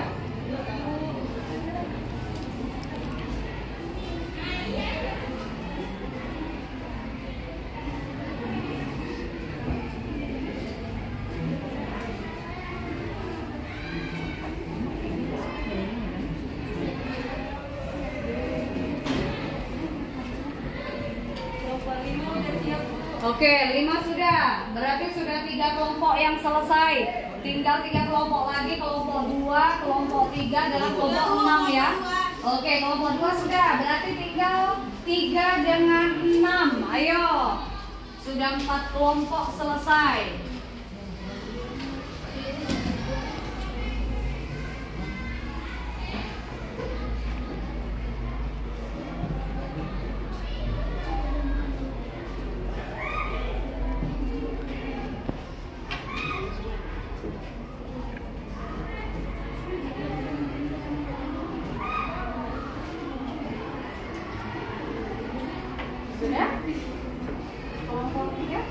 Oke, 5 sudah. Berarti sudah 3 kelompok yang selesai. Tinggal 3 kelompok lagi, kelompok 2, kelompok 3 dalam kelompok 6 ya. Oke, kelompok 2 sudah. Berarti tinggal 3 dengan 6. Ayo. Sudah 4 kelompok selesai. Sudah? Kelompok 3?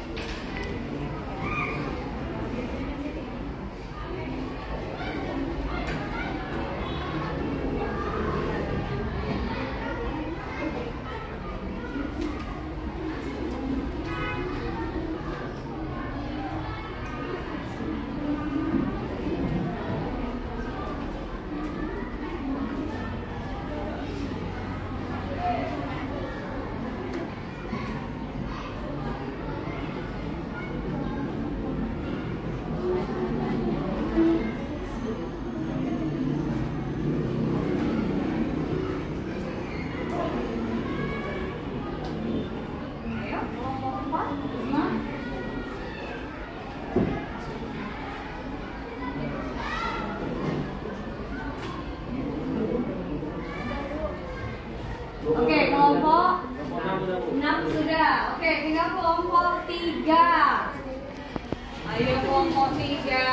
Ayo, kelompok 4, 5. Oke, kelompok 6 sudah. Oke, tinggal kelompok 3. Ayo kelompok 3.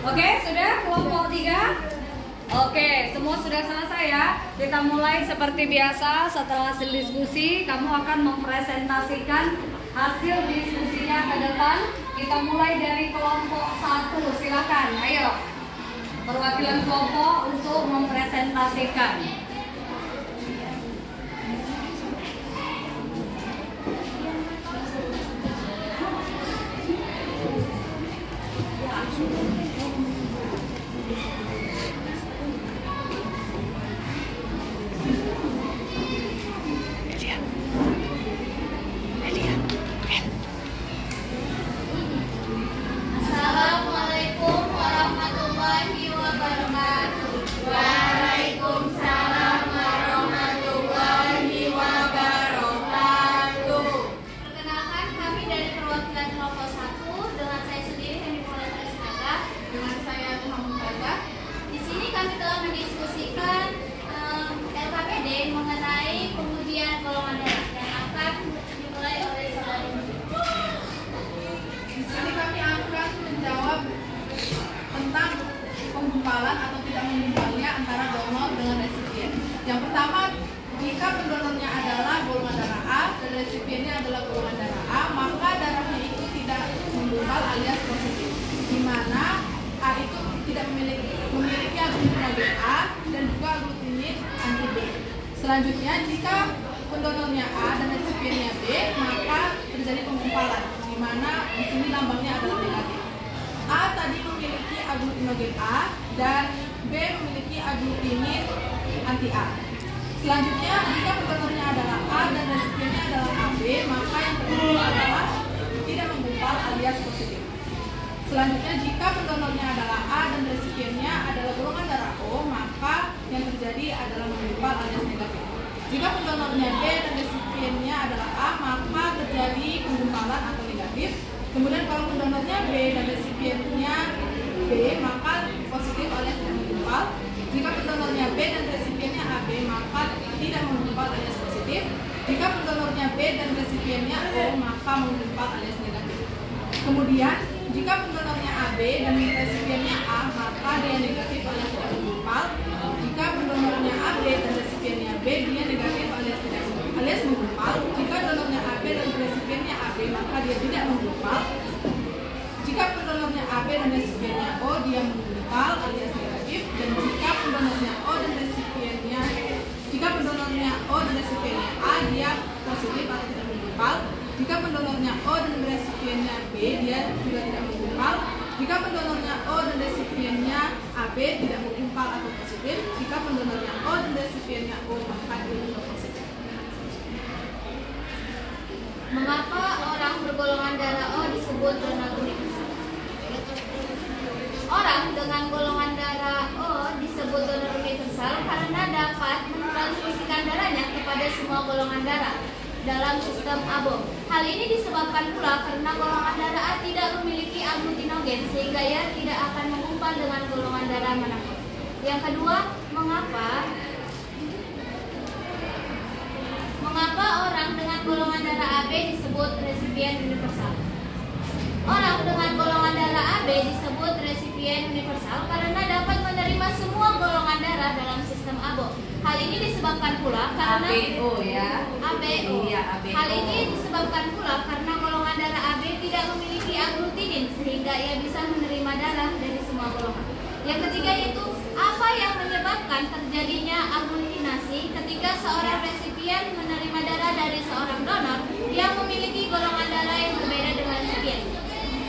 Oke, sudah kelompok 3? Oke, semua sudah selesai ya. Kita mulai seperti biasa. Setelah hasil diskusi, kamu akan mempresentasikan hasil diskusinya ke depan. Kita mulai dari kelompok 1. Silakan, ayo. Perwakilan kelompok untuk mempresentasikan. Assalamualaikum warahmatullahi wabarakatuh. Waalaikumsalam warahmatullahi wabarakatuh. Perkenalkan, kami dari perwakilan kelompok 1 dengan saya sendiri Henry Pauletta Sinaga. Dengan saya Muhammad Baza. Di sini kami telah mendiskusikan LKPD mengenai pengujian golongan darah yang akan dimulai oleh saudari. Di sini kami akan menjawab tentang penggumpalan atau tidak menggumparnya antara donor dengan resipien. Yang pertama, jika pendonornya adalah golongan darah A dan resipiennya adalah golongan darah A, maka darahnya itu tidak menggumpal alias positif, di mana A itu tidak memiliki aglutinogen A dan juga aglutinid anti B. Selanjutnya, jika pendonornya A dan resipiennya B, maka terjadi penggumpalan, di mana di sini lambangnya adalah negatif. A tadi memiliki aglutinogen A dan B memiliki aglutinid anti A. Selanjutnya, jika pendonornya adalah A dan resipiennya adalah AB, maka yang terjadi adalah tidak menggumpal alias positif. Selanjutnya, jika pendonornya adalah A dan resipiennya adalah golongan darah O, maka yang terjadi adalah menggumpal alias negatif. Jika pendonornya B dan resipiennya adalah A, maka terjadi penggumpalan atau negatif. Kemudian kalau pendonornya B dan resipiennya B, maka positif alias tidak menggumpal. Jika pendonornya B dan resipiennya AB, maka tidak menggumpal alias positif. Jika pendonornya B dan resipiennya O, maka menggumpal alias negatif. Kemudian, jika pendonornya AB dan resipiennya A, maka dia negatif alias tidak menggumpal. Jika pendonornya AB dan resipiennya B, dia negatif alias tidak alias menggumpal. Jika donornya AB dan resipiennya AB, maka dia tidak menggumpal. Jika pendonornya AB dan resipiennya O, dia menggumpal alias negatif. Dan jika pendonornya O dan resipiennya A, dia positif atau tidak menggumpal. Jika pendonornya O dan resipiennya B, dia juga tidak menggumpal. Jika pendonornya O dan resipiennya AB tidak menggumpal atau positif. Jika pendonornya O dan resipiennya O, maka dia juga positif. Mengapa orang bergolongan darah O disebut donor universal? Orang dengan golongan darah O disebut donor universal karena dapat mentransfusikan darahnya kepada semua golongan darah dalam sistem ABO. Hal ini disebabkan pula karena golongan darah A tidak memiliki aglutinogen sehingga ia tidak akan menggumpal dengan golongan darah manapun. Yang kedua, mengapa orang dengan golongan darah AB disebut resipien universal? Orang dengan golongan darah AB disebut resipien universal karena dapat menerima semua golongan darah dalam sistem ABO. Hal ini disebabkan pula karena ABO ya. ABO. Iya, ABO. Hal ini disebabkan pula karena golongan darah AB tidak memiliki aglutinin sehingga ia bisa menerima darah dari semua golongan. Yang ketiga yaitu apa yang menyebabkan terjadinya aglutinasi ketika seorang resipien menerima darah dari seorang donor yang memiliki golongan darah yang berbeda dengan resipien.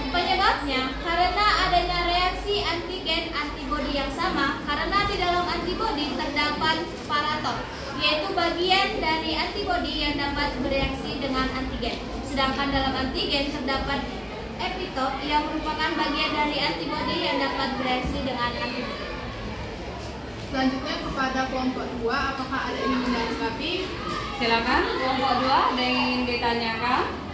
Penyebabnya karena adanya reaksi antigen antibodi yang sama karena di dalam antibodi terdapat parator, yaitu bagian dari antibodi yang dapat bereaksi dengan antigen. Sedangkan dalam antigen terdapat epitop yang merupakan bagian dari antibodi yang dapat bereaksi dengan antibodi. Selanjutnya kepada kelompok 2, apakah ada yang ingin menanggapi? Silakan kelompok 2 ada yang ingin ditanyakan?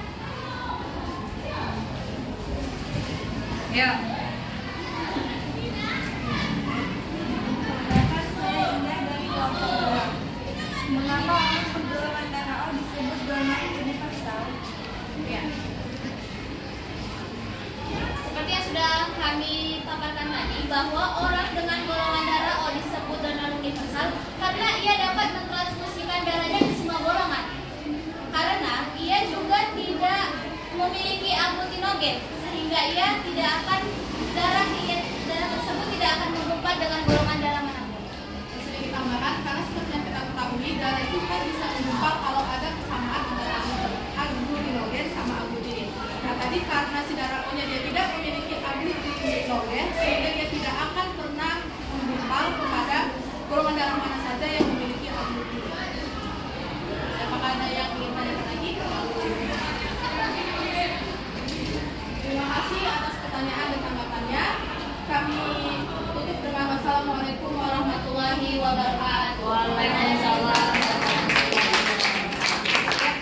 Ya. Pertanyaan saya Indah dari kelompok 2. Mengapa orang bergolongan darah O disebut donor universal? Ya. Seperti yang sudah kami paparkan tadi, bahwa orang dengan golongan darah O disebut donor universal karena ia dapat mentransfusikan darahnya ke semua golongan. Karena ia juga tidak memiliki aglutinogen, sehingga ia tidak akan darah tersebut tidak akan menggumpal dengan golongan darah manapun. Bisa ditambahkan karena seperti yang kita ketahui, darah itu kan bisa menggumpal kalau ada kesamaan antara aglutinogen sama aglutinin. Nah tadi karena si darah O-nya dia tidak memiliki aglutinogen, sehingga dia tidak akan pernah menggumpal kepada golongan darah mana saja yang memiliki aglutinogen. Apakah ada yang ingin tanyakan lagi? Terima kasih atas pertanyaan dan tanggapannya. Kami tutup dengan wassalamualaikum warahmatullahi wabarakatuh. Waalaikumsalam.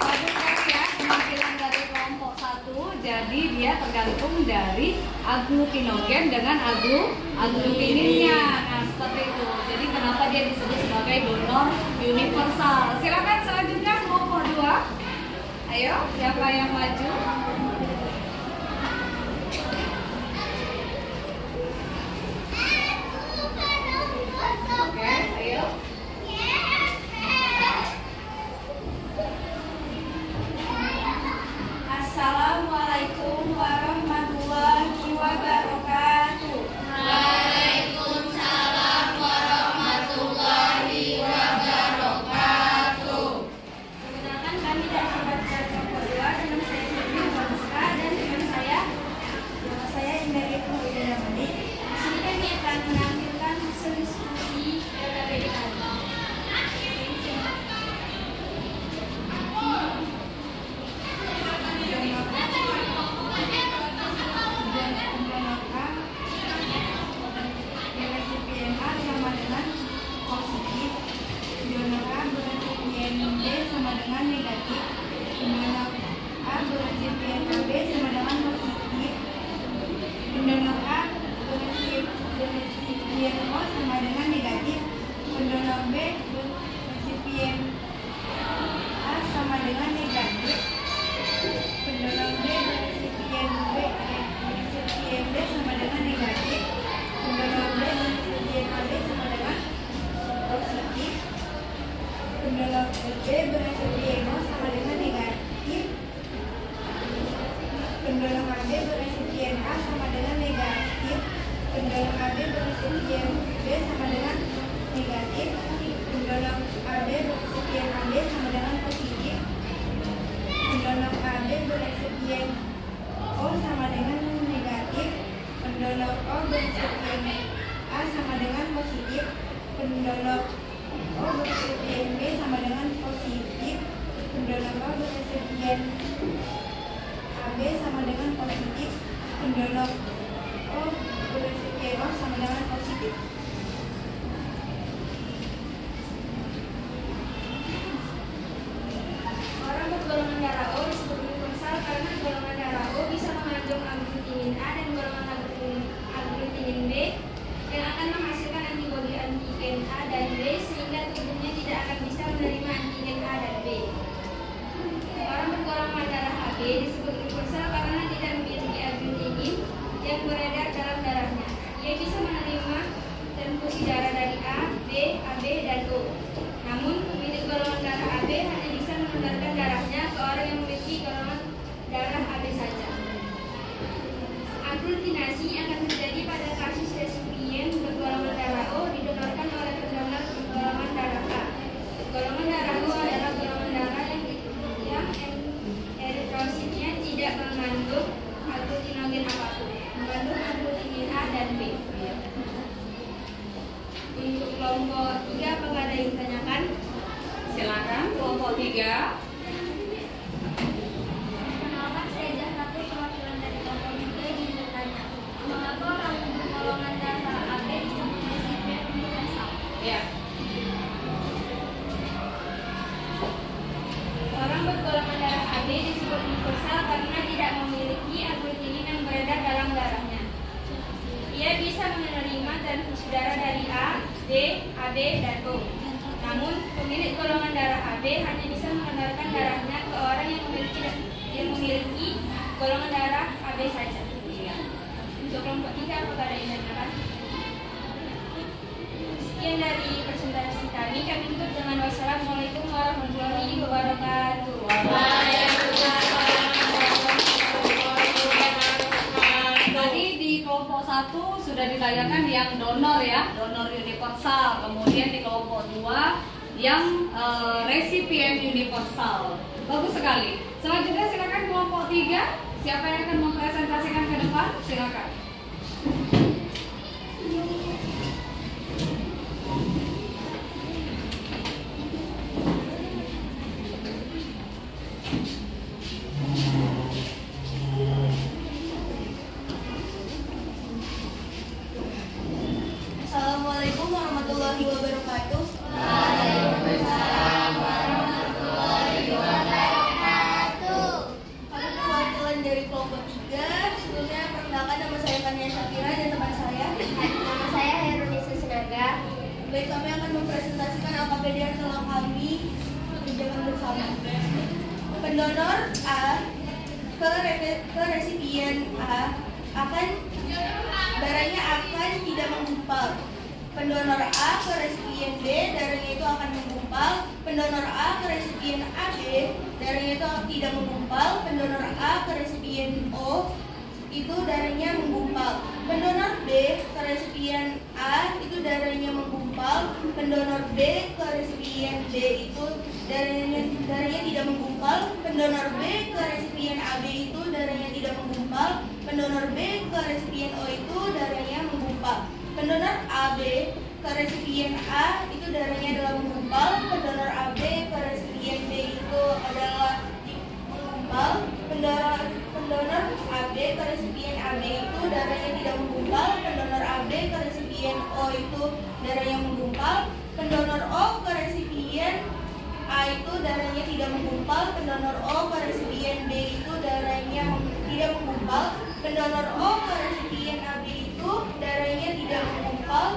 Bagus ya, kemungkinan dari kelompok 1, jadi dia tergantung dari aglutinogen dengan aglutininnya. Nah, seperti itu. Jadi kenapa dia disebut sebagai donor universal? Silakan selanjutnya kelompok 2. Ayo, siapa yang maju? Oke, ayo. beresipien A sama dengan negatif, pendonor AB beresipien B sama dengan negatif, pendonor AB beresipien AB sama dengan positif, pendonor AB beresipien O sama dengan negatif, pendonor O beresipien A sama dengan positif, pendonor O beresipien B sama dengan positif, pendonor O beresipien AB sama dengan positif, pendonor O beresipien O sama dengan positif. Orang bergolongan darah O disebut universal karena golongan darah O bisa mengandung aglutinin A dan golongan aglutinin B yang akan menghasilkan antibodi antigen A dan B sehingga tubuhnya tidak akan bisa menerima antigen A dan B. Orang bergolongan darah AB disebut universal karena tidak memiliki aglutinin yang beredar dalam darahnya. Ia bisa menerima transfusi darah dari A, B, AB, dan O. Namun, pemilik golongan darah AB hanya bisa menularkan darahnya ke orang yang memiliki golongan darah AB saja. Aglutinasi akan terjadi pada kasus resipien bergolongan darah O didonorkan oleh pendonor golongan darah A. Golongan darah O adalah golongan darah yang eritrositnya tidak mengandung aglutinogen apapun, mengandung aglutinin A dan B. Untuk kelompok 3, apakah ada yang ditanyakan? Silakan kelompok 3. Perkenalkan, saya Jahratu, perwakilan dari kelompok 3 ingin bertanya, mengapa orang bergolongan darah AB disebut resipien universal? Ya. Orang bergolongan darah AB disebut universal karena tidak memiliki aglutinin yang beredar dalam darahnya. Ia bisa menerima transfusi darah dari A, B, AB, dan O. Namun, pemilik golongan darah AB hanya bisa menularkan darahnya ke orang yang memiliki golongan darah AB saja. Untuk kelompok 3, apakah ada yang ditanyakan? Sekian dari presentasi kami tutup dengan wassalamualaikum warahmatullahi wabarakatuh. Tadi di kelompok 1 sudah ditayangkan yang donor ya, donor universal. Kemudian di kelompok 2 yang resipien universal. Bagus sekali. Selanjutnya silakan kelompok 3. Siapa yang akan mempresentasikan ke depan? Silakan. Assalamualaikum warahmatullahi wabarakatuh. Kami perwakilan dari kelompok 3. Sebelumnya perkenalkan, nama saya Kania Syafira dan teman saya. Nama saya Herunisa Sinaga. Baik, kami akan mempresentasikan AKPD yang telah kami kerjakan bersama. Pendonor A ke resipien A darahnya akan tidak menggumpal. Pendonor A ke resipien B, darahnya itu akan menggumpal. Pendonor A ke resipien AB, darahnya itu tidak menggumpal. Pendonor A ke resipien O, itu darahnya menggumpal. Pendonor B ke resipien A, itu darahnya menggumpal. Pendonor B ke resipien B, itu darahnya tidak menggumpal. Pendonor B ke resipien AB, itu darahnya tidak menggumpal. Pendonor B ke resipien O, itu darahnya menggumpal. Pendonor AB ke resipien A, itu darahnya adalah menggumpal. Pendonor AB ke resipien B, itu adalah menggumpal. Pendonor AB ke resipien AB, itu darahnya tidak menggumpal. Pendonor AB ke resipien O, itu darahnya menggumpal. Pendonor O ke resipien A, itu darahnya tidak menggumpal. Pendonor O ke resipien B, itu darahnya tidak menggumpal. Pendonor O ke resipien AB, itu darahnya tidak menggumpal.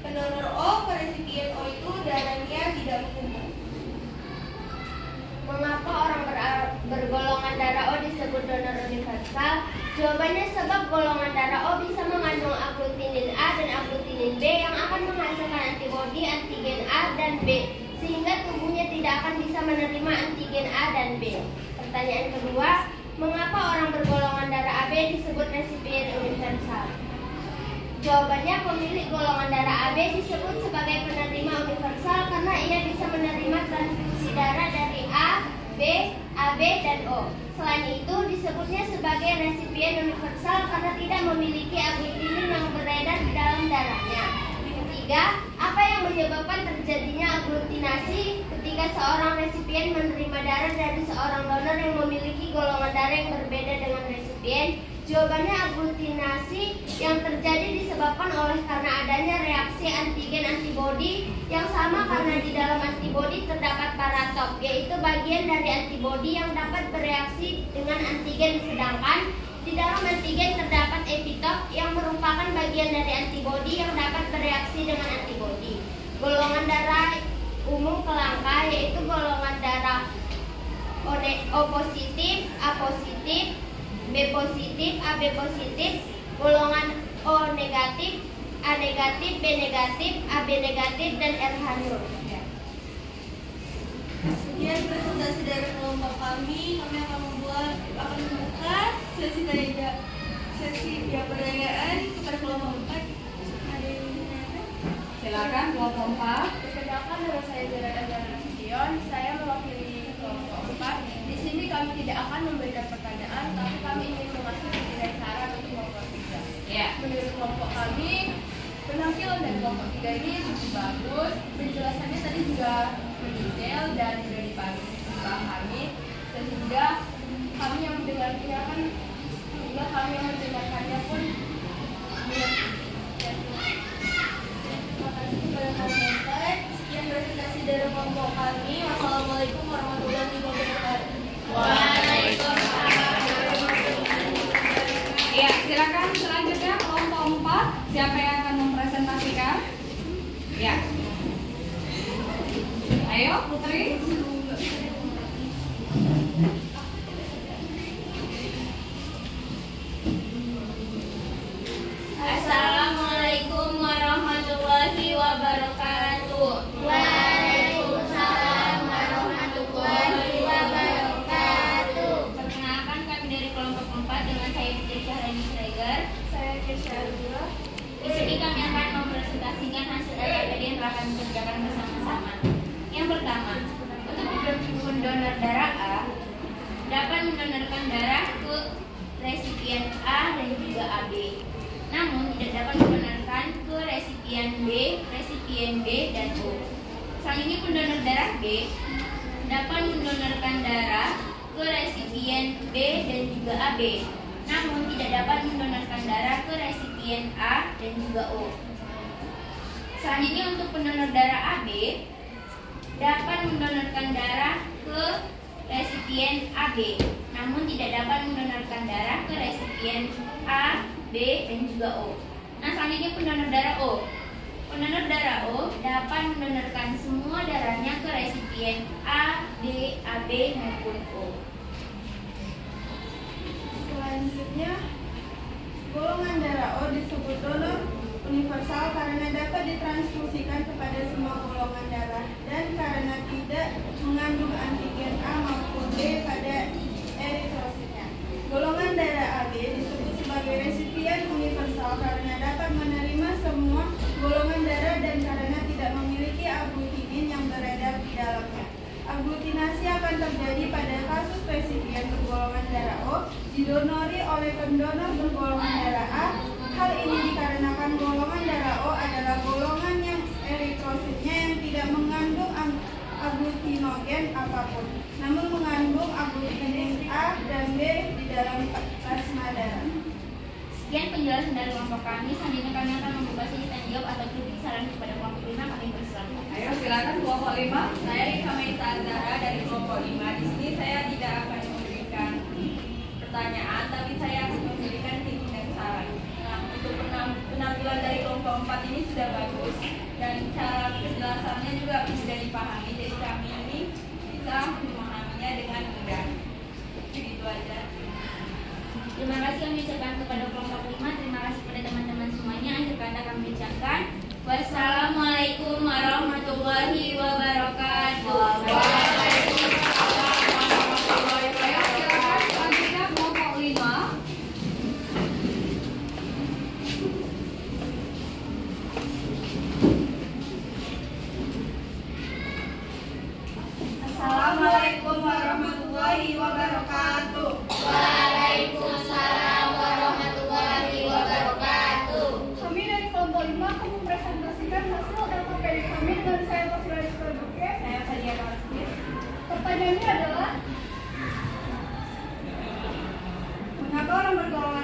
Pendonor O ke resipien O, itu darahnya tidak menggumpal. Mengapa orang bergolongan darah O disebut donor universal? Jawabannya sebab golongan darah O bisa mengandung aglutinin A dan aglutinin B yang akan menghasilkan antibodi antigen A dan B, sehingga tubuhnya tidak akan bisa menerima antigen A dan B. Pertanyaan kedua, mengapa orang bergolongan darah AB disebut resipien universal? Jawabannya, pemilik golongan darah AB disebut sebagai penerima universal karena ia bisa menerima transfusi darah dari A, B, AB, dan O. Selain itu, disebutnya sebagai resipien universal karena tidak memiliki aglutinin yang beredar di dalam darahnya. Ketiga, apa yang menyebabkan terjadinya aglutinasi ketika seorang resipien menerima darah dari seorang donor yang memiliki golongan darah yang berbeda dengan resipien? Jawabannya, aglutinasi yang terjadi disebabkan oleh karena adanya reaksi antigen-antibodi yang sama karena di dalam antibodi terdapat paratop, yaitu bagian dari antibodi yang dapat bereaksi dengan antigen, sedangkan di dalam antigen terdapat epitop yang merupakan bagian dari antibodi yang dapat bereaksi dengan antibodi. Golongan darah umum kelangka yaitu golongan darah O positif, A positif, B positif, AB positif, golongan O negatif, A negatif, B negatif, AB negatif, dan RH nul. Sekian presentasi dari kelompok kami akan membuka sesi pertanyaan kepada kelompok 4. Ada yang menanyakan? Silakan kelompok 4. Perkenalkan, nama saya Zara Andara Nasution. Saya mewakili kelompok 4. Di sini kami tidak akan memberikan pertanyaan, tapi kami ingin mengasih penilaian saran untuk kelompok 3. Ya. Menurut kelompok kami, penampilan dari kelompok 3 ini cukup bagus. Penjelasannya tadi juga mendetail dan sudah dipahami, sehingga kami yang mendengarkannya pun Terima kasih kepada kelompok 4. Sekian presentasi dari kelompok kami. Wassalamualaikum warahmatullahi wabarakatuh. Ya, silakan selanjutnya kelompok 4. Siapa yang akan mempresentasikan? Ya. Ayo, Putri. Assalamualaikum warahmatullahi wabarakatuh. Waalaikumsalam warahmatullahi wabarakatuh. Perkenalkan, kami dari kelompok 4 dengan saya Putri Syahrani Sregar. saya Kesha Azura. Di sini kami akan mempresentasikan hasil LKPD yang telah kami kerjakan bersama-sama. Yang pertama, untuk pendonor darah A dapat mendonorkan darah ke resipien A dan juga AB. Namun tidak dapat mendonorkan ke resipien B, dan O. Selanjutnya, pendonor darah B dapat mendonorkan darah ke resipien B dan juga AB. Namun tidak dapat mendonorkan darah ke resipien A dan juga O. Selanjutnya, untuk pendonor darah AB dapat mendonorkan darah ke resipien AB, namun tidak dapat mendonorkan darah ke resipien A, B, dan juga O. Nah, selanjutnya pendonor darah O. Pendonor darah O dapat mendonorkan semua darahnya ke resipien A, B, AB, maupun O. Selanjutnya, golongan darah O disebut donor universal karena dapat ditransfusikan kepada semua golongan darah dan karena tidak mengandung antigen A maupun B pada eritrositnya. Golongan darah AB disebut sebagai resipien universal karena dapat menerima semua golongan darah dan karena tidak memiliki aglutinin yang beredar di dalamnya. Aglutinasi akan terjadi pada kasus resipien bergolongan darah O didonori oleh pendonor bergolongan darah A. Hal ini dikarenakan golongan darah O adalah golongan yang eritrositnya yang tidak mengandung aglutinogen apapun, namun mengandung aglutinin A dan B di dalam plasma darah. Sekian penjelasan dari kelompok kami. Selanjutnya kami akan membuka sesi tanya jawab atau kritik saran kepada kelompok 5. Kami bersilakan. Ayo, silakan kelompok 5. Saya Rika Maisa Azara dari kelompok 5. Di sini saya tidak akan memberikan pertanyaan, tapi saya akan memberikan kritik dan saran. Nah, untuk penampilan dari kelompok 4 ini sudah bagus dan cara penjelasannya juga sudah dipahami, jadi kami ini bisa memahaminya dengan mudah. Begitu aja. Terima kasih kami ucapkan kepada kelompok 5. Terima kasih kepada teman-teman semuanya. Akhir kata kami ucapkan wassalamualaikum warahmatullahi wabarakatuh. Ayo, silakan selanjutnya kelompok 5.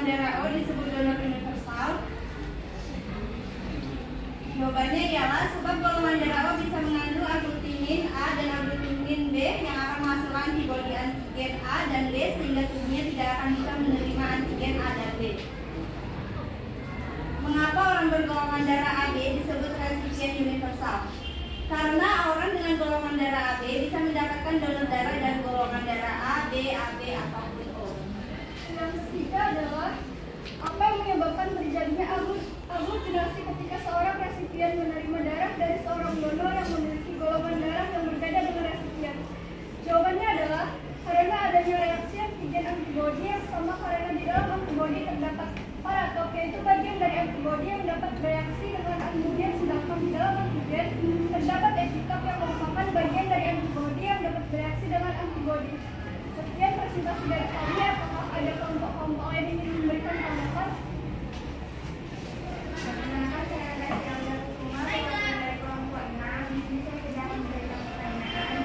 golongan darah O disebut donor universal? Jawabannya ialah sebab golongan darah O bisa mengandung aglutinin A dan aglutinin B yang akan menghasilkan antibodi antigen A dan B sehingga tubuhnya tidak akan bisa menerima antigen A dan B. Mengapa orang bergolongan darah AB disebut resipien universal? Karena orang dengan golongan darah AB bisa mendapatkan donor darah dan golongan darah A, B, AB ataupun O. Yang ketiga adalah apa yang menyebabkan terjadinya aglutinasi ketika seorang resipien menerima darah dari seorang donor yang memiliki golongan darah yang berbeda dengan resipien. Jawabannya adalah karena adanya reaksi antigen antibodi yang sama karena di dalam antibodi terdapat paratope, yaitu bagian dari antibodi yang dapat bereaksi dengan antigen, sedangkan di dalam antigen terdapat epitop yang merupakan bagian dari antibodi yang dapat bereaksi dengan antibodi. Sekian presentasi dari kami. Apakah ada kelompok-kelompok lain yang ingin memberikan tanggapan? Perkenalkan, saya ada Tiara Kumar, dari kelompok 6. Di sini saya tidak akan memberikan pertanyaan.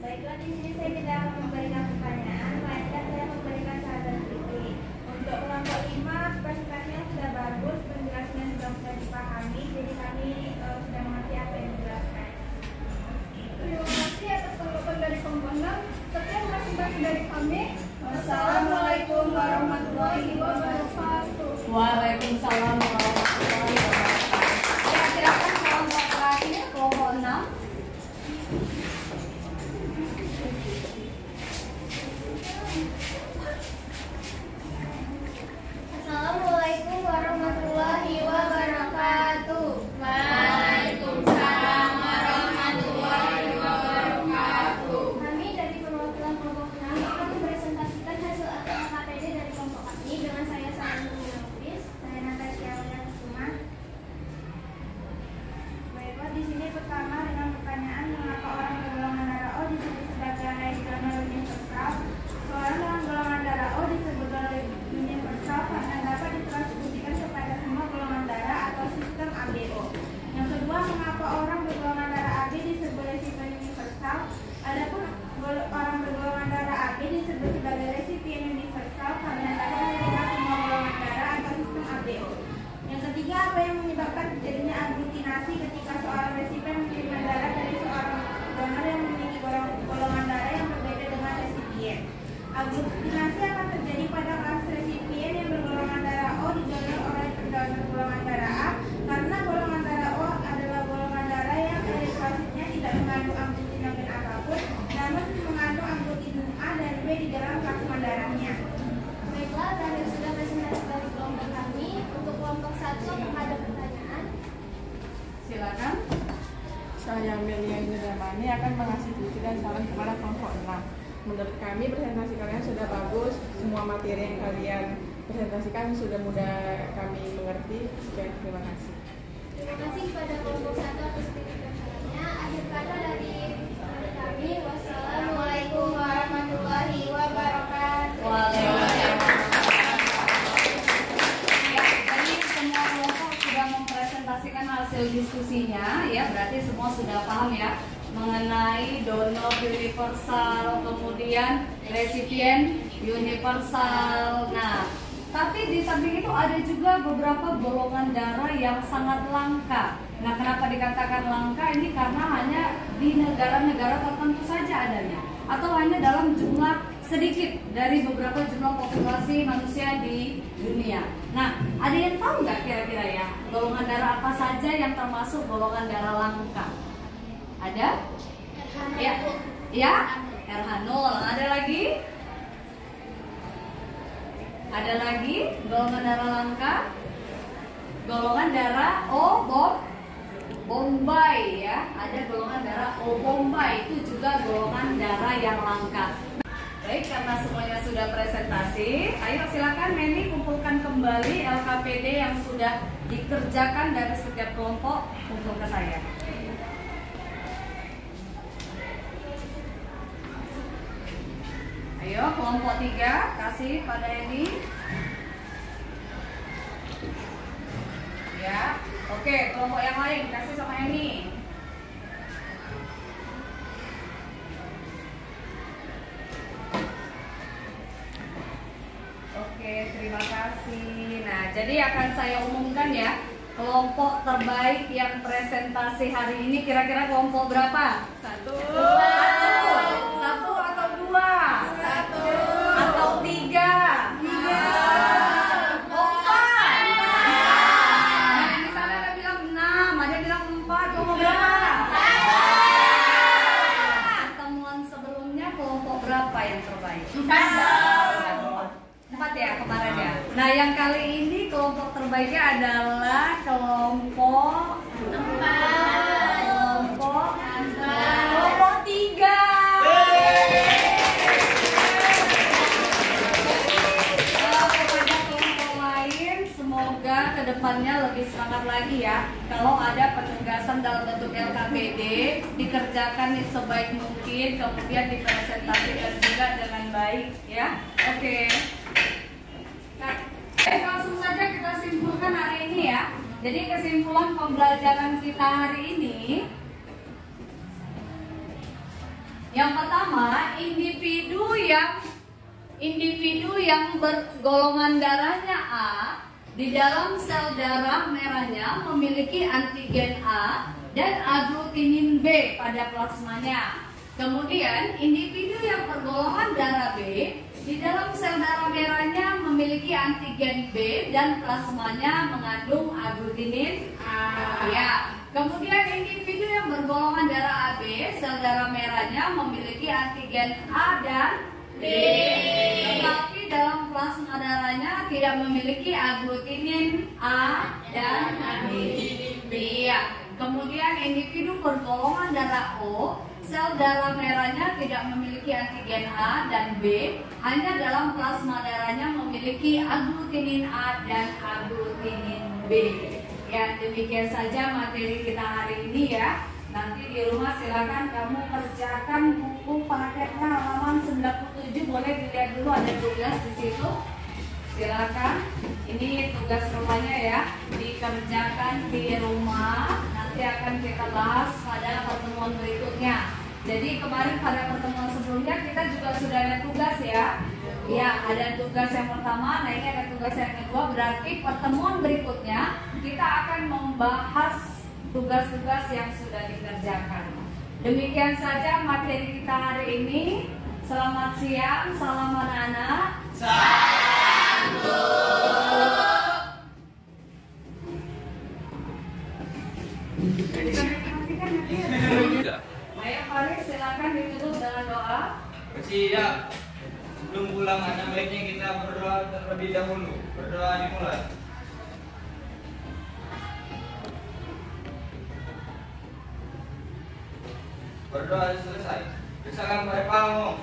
Baiklah, di sini saya tidak akan memberikan pertanyaan, melainkan saya memberikan saran kritik. Untuk kelompok 5, presentasinya sudah bagus, penjelasannya sudah mudah dipahami, jadi kami sudah mengerti apa yang dijelaskan. Terima kasih atas tanggapan dari kelompok 6. Sekian presentasi dari kami. Wassalamualaikum warahmatullahi wabarakatuh. Waalaikumsalam warahmatullahi wabarakatuh. Ya, silakan kelompok terakhir, kelompok 6. Assalamualaikum warahmatullahi wabarakatuh. Waalaikumsalam warahmatullahi wabarakatuh. Kami dari perwakilan kelompok 6 akan mempresentasikan hasil LKPD dari kelompok kami dengan saya Salma Lubis, saya Natasha Kusuma. Baiklah, di sini pertama dengan pertanyaan mengapa orang bergolongan darah O disebut sebagai donor universal. Seorang dengan golongan darah O disebut donor universal karena dapat ditransfusikan kepada semua golongan darah atau sistem ABO. Yang kedua, mengapa orang bergolongan darah AB disebut resipien universal? Adapun orang bergolongan darah AB disebut sebagai resipien universal karena dapat menerima semua golongan darah atau sistem ABO. Yang ketiga, apa yang menyebabkan terjadinya aglutinasi ketika seorang resipien menerima darah dari seorang donor yang memiliki golongan darah yang berbeda dengan resipien? Aglutinasi akan terjadi pada kelas resipien yang bergolongan darah O didonor oleh pendonor golongan darah A karena golongan darah O adalah golongan darah yang eritrositnya tidak mengandung aglutinogen apapun, namun mengandung aglutinin A dan B di dalam plasma darahnya. Baiklah, terakhir sudah presentasi dari kelompok kami. Untuk kelompok 1, apakah ada pertanyaan? Silakan. Saya Melia Indramani akan mengasih kritik dan saran kepada kelompok 6. Menurut kami presentasi kalian sudah bagus, semua materi yang kalian presentasikan sudah mudah kami mengerti. Sekian, terima kasih. Terima kasih kepada kelompok 1 atas kritik dan sarannya. Akhir kata dari kami, wassalamualaikum warahmatullahi wabarakatuh. Ya, tadi semua kelompok sudah mempresentasikan hasil diskusinya, ya berarti semua sudah paham ya mengenai donor universal, kemudian resipien universal. Nah, tapi di samping itu ada juga beberapa golongan darah yang sangat langka. Nah, kenapa dikatakan langka? Ini karena hanya di negara-negara tertentu saja adanya, atau hanya dalam jumlah sedikit dari beberapa jumlah populasi manusia di dunia. Nah, ada yang tahu nggak kira-kira ya golongan darah apa saja yang termasuk golongan darah langka? Ada? Ya, ya, RH0. Ada lagi? Ada lagi golongan darah langka? Golongan darah O Bombay ya. Ada golongan darah O Bombay, itu juga golongan darah yang langka. Baik, karena semuanya sudah presentasi, ayo silakan Meni kumpulkan kembali LKPD yang sudah dikerjakan dari setiap kelompok kumpul ke saya. Ayo kelompok 3 kasih pada Eni. Ya, oke, kelompok yang lain kasih sama Eni. terima kasih. Nah, jadi akan saya umumkan ya kelompok terbaik yang presentasi hari ini. Kira-kira kelompok berapa? Satu. Satu atau dua? Satu. Atau tiga? Empat. Nah, di sana ada bilang 6, ada bilang 4. Kelompok berapa? Pertemuan sebelumnya kelompok berapa yang terbaik? 4 ya kemarin ya. Nah, yang kali ini kelompok terbaiknya adalah kelompok 4. Kelompok 3. Kepada kelompok lain, semoga kedepannya lebih semangat lagi ya. Kalau ada penugasan dalam bentuk LKPD, dikerjakan sebaik mungkin, kemudian dipresentasikan juga dengan baik ya. Oke. Langsung saja kita simpulkan hari ini ya. Jadi kesimpulan pembelajaran kita hari ini, yang pertama, individu yang bergolongan darahnya A di dalam sel darah merahnya memiliki antigen A dan aglutinin B pada plasmanya. Kemudian individu yang bergolongan darah B di dalam sel darah merahnya memiliki antigen B dan plasmanya mengandung aglutinin A. Ya. Kemudian individu yang bergolongan darah AB, sel darah merahnya memiliki antigen A dan B. Tetapi dalam plasma darahnya tidak memiliki aglutinin A dan B. Ya. Kemudian individu bergolongan darah O, sel darah merahnya tidak memiliki antigen A dan B, hanya dalam plasma darahnya memiliki aglutinin A dan aglutinin B. Ya, demikian saja materi kita hari ini ya. Nanti di rumah silakan kamu kerjakan buku paketnya halaman 97, boleh dilihat dulu ada tugas di situ. Silakan. Ini tugas rumahnya ya, dikerjakan di rumah. Nanti akan kita bahas pada pertemuan berikutnya. Jadi kemarin pada pertemuan sebelumnya kita juga sudah ada tugas ya. Ya, ada tugas yang pertama, nah ini ada tugas yang kedua. Berarti pertemuan berikutnya kita akan membahas tugas-tugas yang sudah dikerjakan. Demikian saja materi kita hari ini. Selamat siang, salam anak-anak. Ayo Faris, silakan ditutup dengan doa. Siap. Sebelum pulang ada baiknya kita berdoa terlebih dahulu. Berdoa dimulai. Berdoa selesai. Desakan pada panggung.